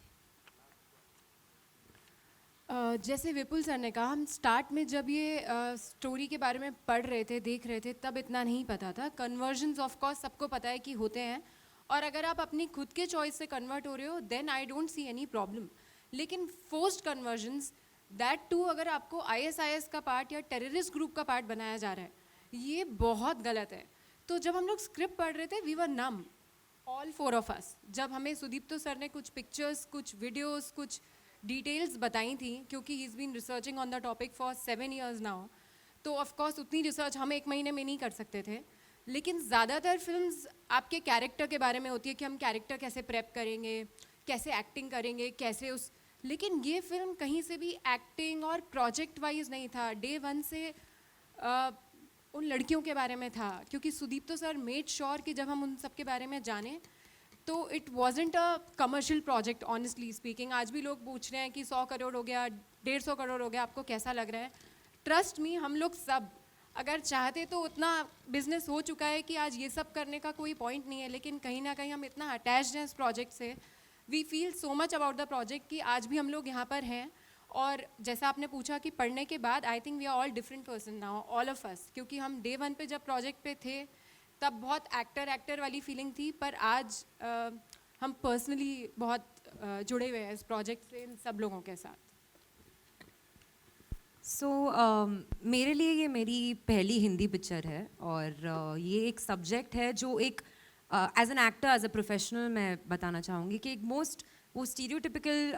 जैसे विपुल sir ने कहा, हम start में जब ये story के बारे में पढ़ रहे थे, देख रहे थे, तब इतना नहीं पता था. कन्वर्जन्स ऑफ कोर्स सबको पता है कि होते हैं, और अगर आप अपनी खुद के चॉइस से कन्वर्ट हो रहे हो, then I don't see any problem. लेकिन फोर्स्ड कन्वर्जन्स, दैट टू अगर आपको ISIS का पार्ट या टेररिस्ट ग्रुप का पार्ट बनाया जा रहा है, ये बहुत गलत है. तो जब हम लोग स्क्रिप्ट पढ़ रहे थे, we were numb, all 4 of us. जब हमें सुदीप्तो सर ने कुछ पिक्चर्स, कुछ वीडियोस, कुछ डिटेल्स बताई थी, क्योंकि he is been researching on the topic for 7 years now, तो ऑफकोर्स उतनी रिसर्च हम 1 महीने में नहीं कर सकते थे. लेकिन ज़्यादातर फिल्म्स आपके कैरेक्टर के बारे में होती है कि हम कैरेक्टर कैसे प्रेप करेंगे, कैसे एक्टिंग करेंगे, कैसे उस. लेकिन ये फिल्म कहीं से भी एक्टिंग और प्रोजेक्ट वाइज नहीं था. डे 1 से उन लड़कियों के बारे में था, क्योंकि सुदीप्तो सर मेड श्योर कि जब हम उन सब के बारे में जाने, तो it wasn't a commercial project. Honestly speaking, आज भी लोग पूछ रहे हैं कि 100 करोड़ हो गया, 150 करोड़ हो गया, आपको कैसा लग रहा है? ट्रस्ट मी, हम लोग सब अगर चाहते तो उतना बिजनेस हो चुका है कि आज ये सब करने का कोई पॉइंट नहीं है. लेकिन कहीं ना कहीं हम इतना अटैच्ड हैं इस प्रोजेक्ट से, we feel so much about the project कि आज भी हम लोग यहाँ पर हैं. और जैसा आपने पूछा कि पढ़ने के बाद, I think we are all different person now, all of us. क्योंकि हम डे 1 पे जब प्रोजेक्ट पे थे, तब बहुत एक्टर वाली फीलिंग थी, पर आज हम पर्सनली बहुत जुड़े हुए हैं इस प्रोजेक्ट से, इन सब लोगों के साथ. सो मेरे लिए ये मेरी पहली हिंदी पिक्चर है, और ये एक सब्जेक्ट है जो एक as an actor, as a professional मैं बताना चाहूँगी कि एक वो स्टीरियोटिपिकल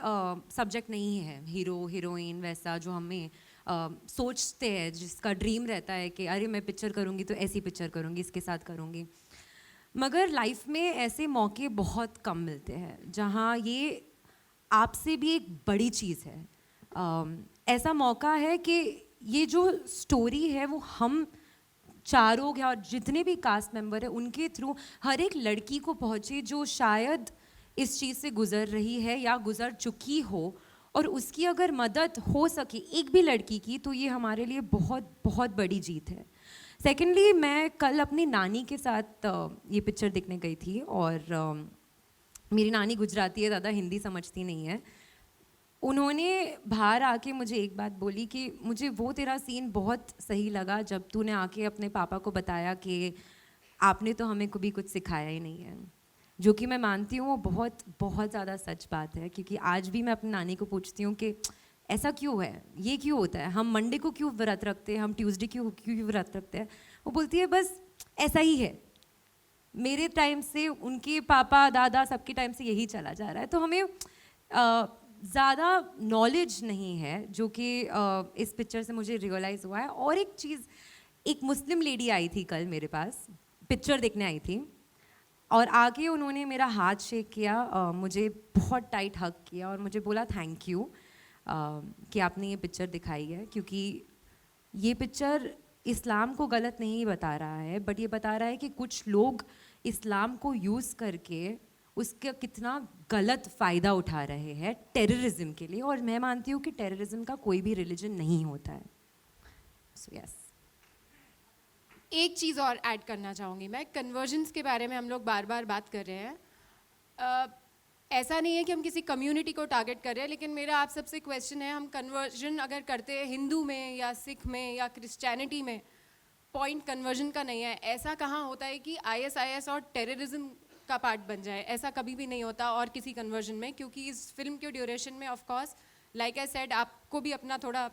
सब्जेक्ट नहीं है, हीरो हीरोइन वैसा जो हमें सोचते हैं, जिसका ड्रीम रहता है कि अरे मैं पिक्चर करूँगी तो ऐसी पिक्चर करूँगी, इसके साथ करूँगी. मगर लाइफ में ऐसे मौके बहुत कम मिलते हैं जहाँ ये आपसे भी एक बड़ी चीज़ है. ऐसा मौका है कि ये जो स्टोरी है वो हम चारों या जितने भी कास्ट मेंबर है उनके थ्रू हर एक लड़की को पहुँचे जो शायद इस चीज़ से गुज़र रही है या गुज़र चुकी हो, और उसकी अगर मदद हो सके एक भी लड़की की, तो ये हमारे लिए बहुत बहुत बड़ी जीत है। सेकेंडली, मैं कल अपनी नानी के साथ ये पिक्चर देखने गई थी, और मेरी नानी गुजराती है, ज़्यादा हिंदी समझती नहीं है। उन्होंने बाहर आके मुझे एक बात बोली कि मुझे वो तेरा सीन बहुत सही लगा जब तूने आके अपने पापा को बताया कि आपने तो हमें कभी कुछ सिखाया ही नहीं है, जो कि मैं मानती हूँ वो बहुत बहुत ज़्यादा सच बात है। क्योंकि आज भी मैं अपनी नानी को पूछती हूँ कि ऐसा क्यों है, ये क्यों होता है, हम मंडे को क्यों व्रत रखते हैं, हम ट्यूसडे क्यों क्यों व्रत रखते हैं। वो बोलती है बस ऐसा ही है, मेरे टाइम से, उनके पापा दादा सबके टाइम से यही चला जा रहा है। तो हमें ज़्यादा नॉलेज नहीं है, जो कि इस पिक्चर से मुझे रियलाइज़ हुआ है। और एक चीज़, एक मुस्लिम लेडी आई थी कल मेरे पास, पिक्चर देखने आई थी, और आके उन्होंने मेरा हाथ शेक किया, मुझे बहुत टाइट हग किया और मुझे बोला थैंक यू कि आपने ये पिक्चर दिखाई है। क्योंकि ये पिक्चर इस्लाम को गलत नहीं बता रहा है, बट ये बता रहा है कि कुछ लोग इस्लाम को यूज़ करके उसका कितना गलत फ़ायदा उठा रहे हैं टेररिज्म के लिए। और मैं मानती हूँ कि टेररिज्म का कोई भी रिलीजन नहीं होता है। So yes. एक चीज़ और ऐड करना चाहूँगी मैं, कन्वर्जन्स के बारे में हम लोग बार बार बात कर रहे हैं। ऐसा नहीं है कि हम किसी कम्युनिटी को टारगेट कर रहे हैं, लेकिन मेरा आप सबसे क्वेश्चन है, हम कन्वर्जन अगर करते हैं हिंदू में या सिख में या क्रिश्चियनिटी में, पॉइंट कन्वर्जन का नहीं है। ऐसा कहाँ होता है कि ISIS और टेररिज्म का पार्ट बन जाए, ऐसा कभी भी नहीं होता और किसी कन्वर्जन में। क्योंकि इस फिल्म के ड्यूरेशन में of course like I said आपको भी अपना थोड़ा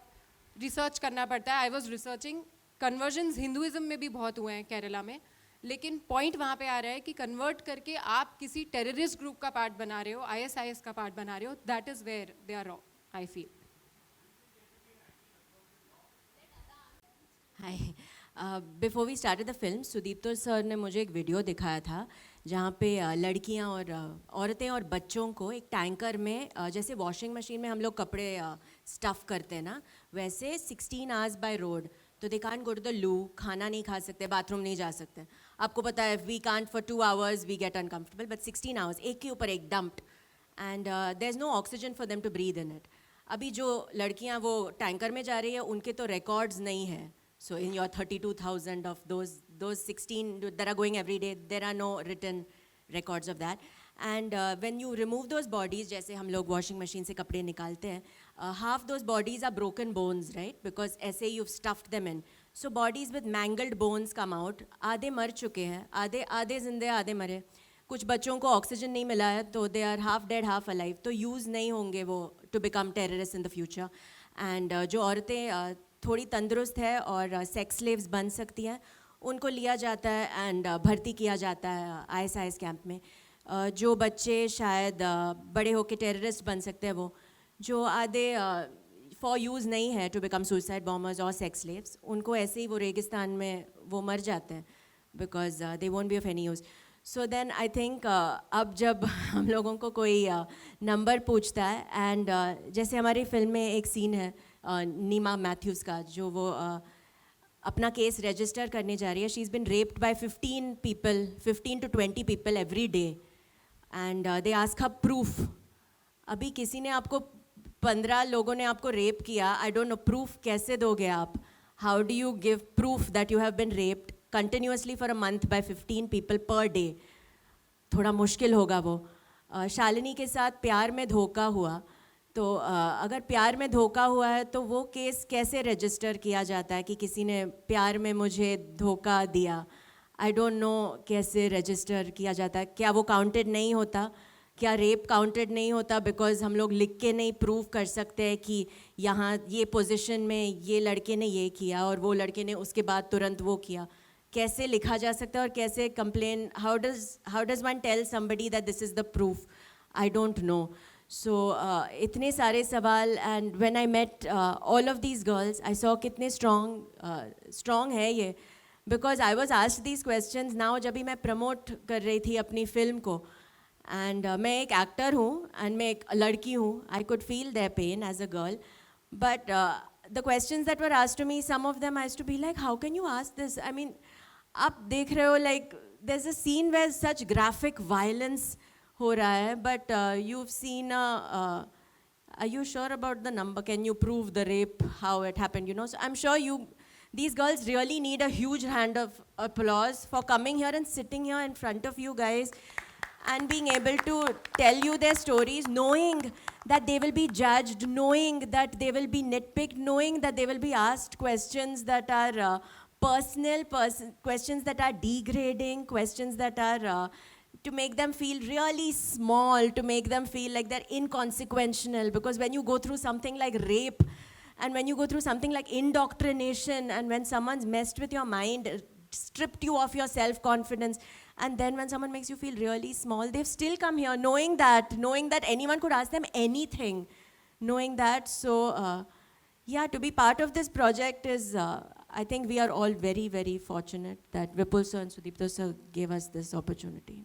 रिसर्च करना पड़ता है। I was researching, convergence Hinduism में भी बहुत हुए हैं केरला में, लेकिन पॉइंट वहाँ पे आ रहा है कि कन्वर्ट करके आप किसी टेररिस्ट ग्रुप का पार्ट बना रहे हो, ISIS का पार्ट बना रहे हो, that is where they are wrong, I feel. Hi, before we started the film, Sudipto sir ने मुझे एक वीडियो दिखाया था जहाँ पे लड़कियाँ और औरतें और बच्चों को एक टैंकर में, जैसे वॉशिंग मशीन में हम लोग कपड़े स्टफ़ करते हैं ना, वैसे 16 आवर्स बाय रोड, तो they can't go to the loo, खाना नहीं खा सकते, बाथरूम नहीं जा सकते। आपको पता है we can't for 2 hours we get uncomfortable, but 16 hours एक के ऊपर एक dumped, and there is no oxygen for them to breathe in it. अभी जो लड़कियाँ वो टैंकर में जा रही है उनके तो रिकॉर्ड्स नहीं है। So in your 32,000 of those 16 that are going every day, there are no written records of that. And when you remove those bodies, जैसे हम लोग washing machine से कपड़े निकालते हैं, half those bodies are broken bones, right? Because ऐसे you've stuffed them in. So bodies with mangled bones come out. आधे मर चुके हैं, आधे जिंदे, आधे मरे। कुछ बच्चों को ऑक्सीजन नहीं मिला है तो they are half dead, half alive. तो यूज़ नहीं होंगे वो to become terrorists in the future. And जो औरतें थोड़ी तंदुरुस्त है और सेक्स स्लेव्स बन सकती हैं, उनको लिया जाता है एंड भर्ती किया जाता है ISIS कैंप में। जो बच्चे शायद बड़े होकर टेररिस्ट बन सकते हैं, वो जो आधे फॉर यूज़ नहीं है टू बिकम सुसाइड बॉम्बर्स और सेक्स स्लेव्स, उनको ऐसे ही वो रेगिस्तान में वो मर जाते हैं because they won't be of any use. So then I think अब जब हम लोगों को कोई नंबर पूछता है, एंड जैसे हमारी फिल्म में एक सीन है नीमा मैथ्यूज़ का, जो वो अपना केस रजिस्टर करने जा रही है। She is been raped by 15 to 20 people every day, and they ask her proof. अभी किसी ने आपको 15 लोगों ने आपको रेप किया, आई डोंट नो, प्रूफ कैसे दोगे आप? How do you give proof that you have been raped continuously for a month by 15 people per day? थोड़ा मुश्किल होगा वो। शालिनी के साथ प्यार में धोखा हुआ, तो अगर प्यार में धोखा हुआ है तो वो केस कैसे रजिस्टर किया जाता है कि किसी ने प्यार में मुझे धोखा दिया? आई डोंट नो कैसे रजिस्टर किया जाता है। क्या वो काउंटेड नहीं होता? क्या रेप काउंटेड नहीं होता बिकॉज हम लोग लिख के नहीं प्रूव कर सकते हैं कि यहाँ ये पोजीशन में ये लड़के ने ये किया और वो लड़के ने उसके बाद तुरंत वो किया? कैसे लिखा जा सकता है और कैसे complain, how does one tell somebody that this is the proof? I don't know. So इतने सारे सवाल, and when I met all of these girls I saw कितने स्ट्रॉन्ग है ये, because I was asked these questions now जब भी मैं promote कर रही थी अपनी फिल्म को, एंड मैं एक एक्टर हूँ एंड मैं एक लड़की हूँ, I could feel their pain as a girl, but the questions that were asked to me, some of them I used to be like, how can you ask this? I mean, आप देख रहे हो, like there's a scene where such graphic violence हो रहा है, but you've seen are you sure about the number? Can you prove the rape, how it happened? You know, so I'm sure these girls really need a huge hand of applause for coming here and sitting here in front of you guys and being able to tell you their stories, knowing that they will be judged, knowing that they will be nitpicked, knowing that they will be asked questions that are personal, questions that are degrading, questions that are to make them feel really small, to make them feel like they're inconsequential. Because when you go through something like rape, and when you go through something like indoctrination, and when someone's messed with your mind, stripped you of your self-confidence, and then when someone makes you feel really small, they've still come here knowing that anyone could ask them anything, knowing that. So yeah, to be part of this project is, I think we are all very, very fortunate that Vipul sir and Sudipto sir gave us this opportunity.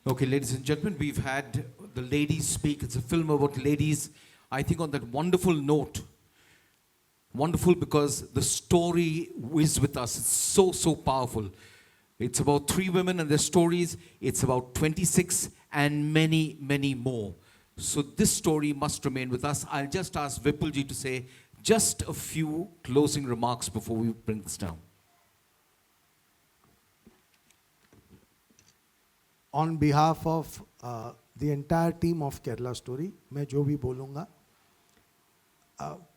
Okay, ladies and gentlemen, we've had the ladies speak. It's a film about ladies. I think on that wonderful note, wonderful because the story is with us. It's so, so powerful. It's about 3 women and their stories. It's about 26 and many, many more. So this story must remain with us. I'll just ask Vipulji to say just a few closing remarks before we bring this down. On behalf of the entire team of Kerala Story, मैं जो भी बोलूँगा,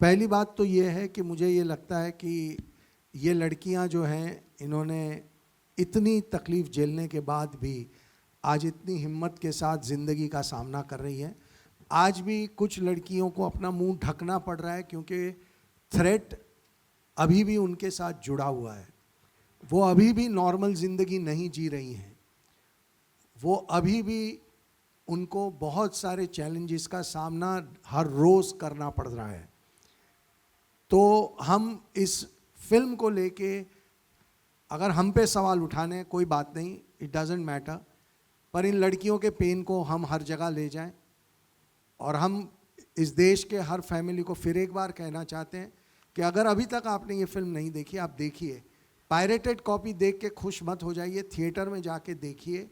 पहली बात तो ये है कि मुझे ये लगता है कि ये लड़कियां जो हैं, इन्होंने इतनी तकलीफ़ झेलने के बाद भी आज इतनी हिम्मत के साथ ज़िंदगी का सामना कर रही हैं. आज भी कुछ लड़कियों को अपना मुंह ढकना पड़ रहा है क्योंकि थ्रेट अभी भी उनके साथ जुड़ा हुआ है. वो अभी भी नॉर्मल ज़िंदगी नहीं जी रही हैं. वो अभी भी उनको बहुत सारे चैलेंजेस का सामना हर रोज़ करना पड़ रहा है. तो हम इस फिल्म को लेके अगर हम पे सवाल उठाने, कोई बात नहीं, इट डजेंट मैटर, पर इन लड़कियों के पेन को हम हर जगह ले जाएं. और हम इस देश के हर फैमिली को फिर एक बार कहना चाहते हैं कि अगर अभी तक आपने ये फिल्म नहीं देखी, आप देखिए. पायरेटेड कॉपी देख के खुश मत हो जाइए, थिएटर में जाके देखिए.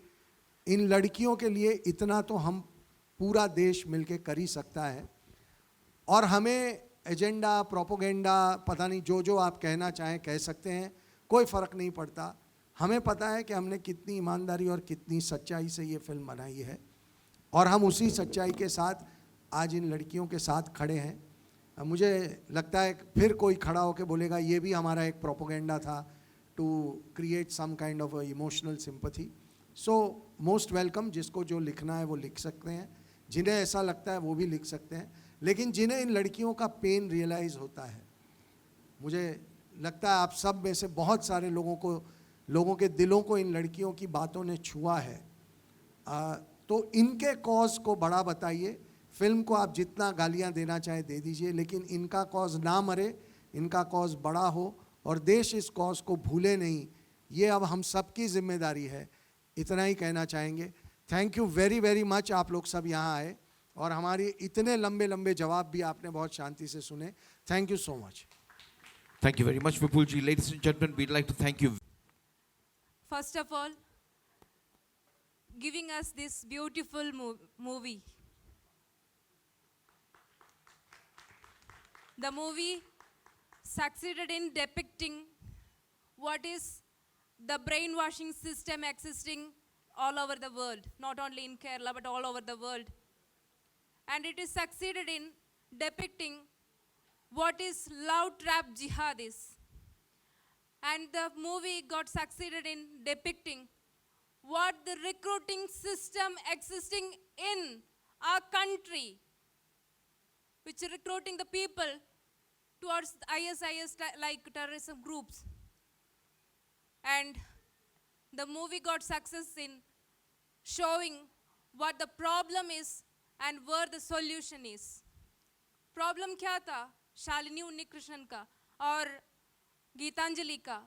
इन लड़कियों के लिए इतना तो हम पूरा देश मिलके कर ही सकता है. और हमें एजेंडा, प्रोपोगेंडा, पता नहीं जो जो आप कहना चाहें कह सकते हैं, कोई फ़र्क नहीं पड़ता. हमें पता है कि हमने कितनी ईमानदारी और कितनी सच्चाई से ये फिल्म बनाई है और हम उसी सच्चाई के साथ आज इन लड़कियों के साथ खड़े हैं. मुझे लगता है फिर कोई खड़ा होकर बोलेगा ये भी हमारा एक प्रोपोगेंडा था to create some kind of emotional sympathy. So most welcome. जिसको जो लिखना है वो लिख सकते हैं, जिन्हें ऐसा लगता है वो भी लिख सकते हैं. लेकिन जिन्हें इन लड़कियों का पेन रियलाइज़ होता है, मुझे लगता है आप सब में से बहुत सारे लोगों के दिलों को इन लड़कियों की बातों ने छुआ है. तो इनके कॉज को बड़ा बताइए. फिल्म को आप जितना गालियां देना चाहे दे दीजिए, लेकिन इनका कॉज ना मरे, इनका कॉज बड़ा हो और देश इस कॉज को भूले नहीं. ये अब हम सबकी जिम्मेदारी है. इतना ही कहना चाहेंगे. Thank you very very much. आप लोग सब यहाँ आए और हमारी इतने लंबे लंबे जवाब भी आपने बहुत शांति से सुने. Thank you so much. Thank you very much, Vipulji. Ladies and gentlemen, we'd like to thank you. First of all, giving us this beautiful movie. The movie succeeded in depicting what is the brainwashing system existing all over the world, not only in Kerala but all over the world. And it is succeeded in depicting what is love trap jihad is. And the movie got succeeded in depicting what the recruiting system existing in our country, which is recruiting the people towards ISIS like terrorism groups. And the movie got success in showing what the problem is and where the solution is. Problem क्या था? शालिनी उन्नीकृष्णन का और गीतांजलि का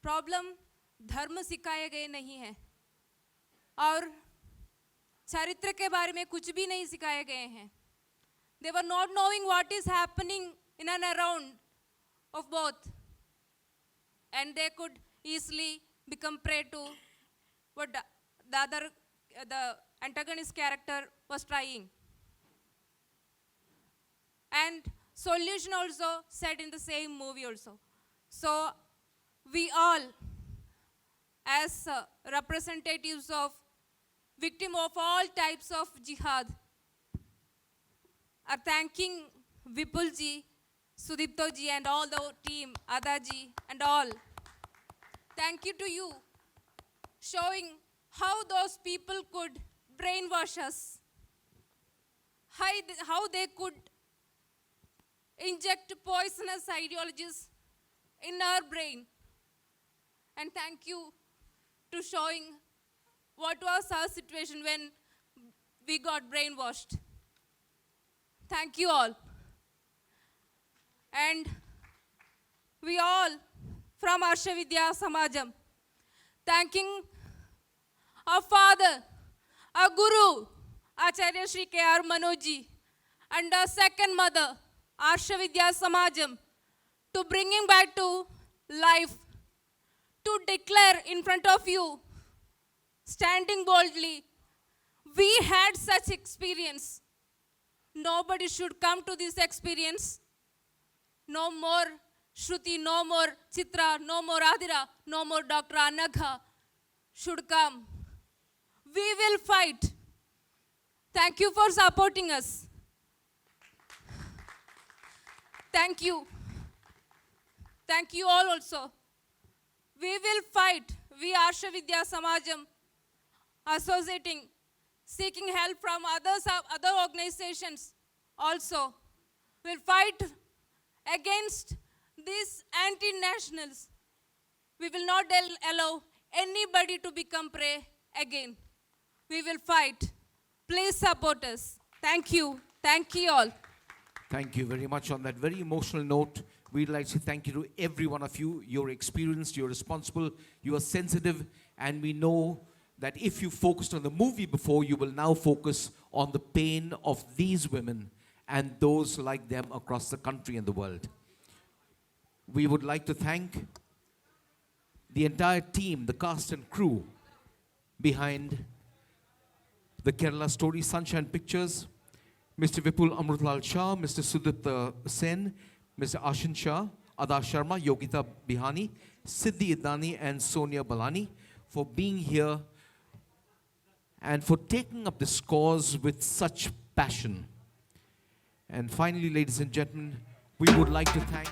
problem धर्म सिखाए गए नहीं हैं और चरित्र के बारे में कुछ भी नहीं सिखाए गए हैं. They were not knowing what is happening in and around of both. And they could easily become prey to what the antagonist character was trying. And solution also said in the same movie also. So we all, as representatives of victim of all types of jihad, are thanking Vipul ji, Sudipto ji and all the team, Adah ji and all. Thank you to you, showing how those people could brainwash us, how they could inject poisonous ideologies in our brain. And thank you to showing what was our situation when we got brainwashed. Thank you all. And we all from Arsha Vidya Samajam, thanking our father, our guru, Acharya Shri K.R. Manoj ji, and our second mother, Arsha Vidya Samajam, to bringing back to life, to declare in front of you, standing boldly. We had such experience. Nobody should come to this experience. No more Shruti, no more Chitra, no more Adira, no more Dr. Anagha should come. We will fight. Thank you for supporting us. Thank you. Thank you all also. We will fight. We Arsha Vidya Samajam, associating, seeking help from other organizations also, will fight against these anti-nationals. We will not allow anybody to become prey again. We will fight. Please support us. Thank you. Thank you all. Thank you very much. On that very emotional note, we'd like to thank you to every one of you. You're experienced, you're responsible, you are sensitive, and we know that if you focused on the movie before, you will now focus on the pain of these women and those like them across the country and the world. We would like to thank the entire team, the cast and crew behind the Kerala Story Sunshine Pictures, Mr. Vipul Amrutlal Shah, Mr. Sudipta Sen, Mr. Ashin Shah, Adah Sharma, Yogita Bihani, Siddhi Idani and Sonia Balani for being here and for taking up this cause with such passion. And finally, ladies and gentlemen, we would like to thank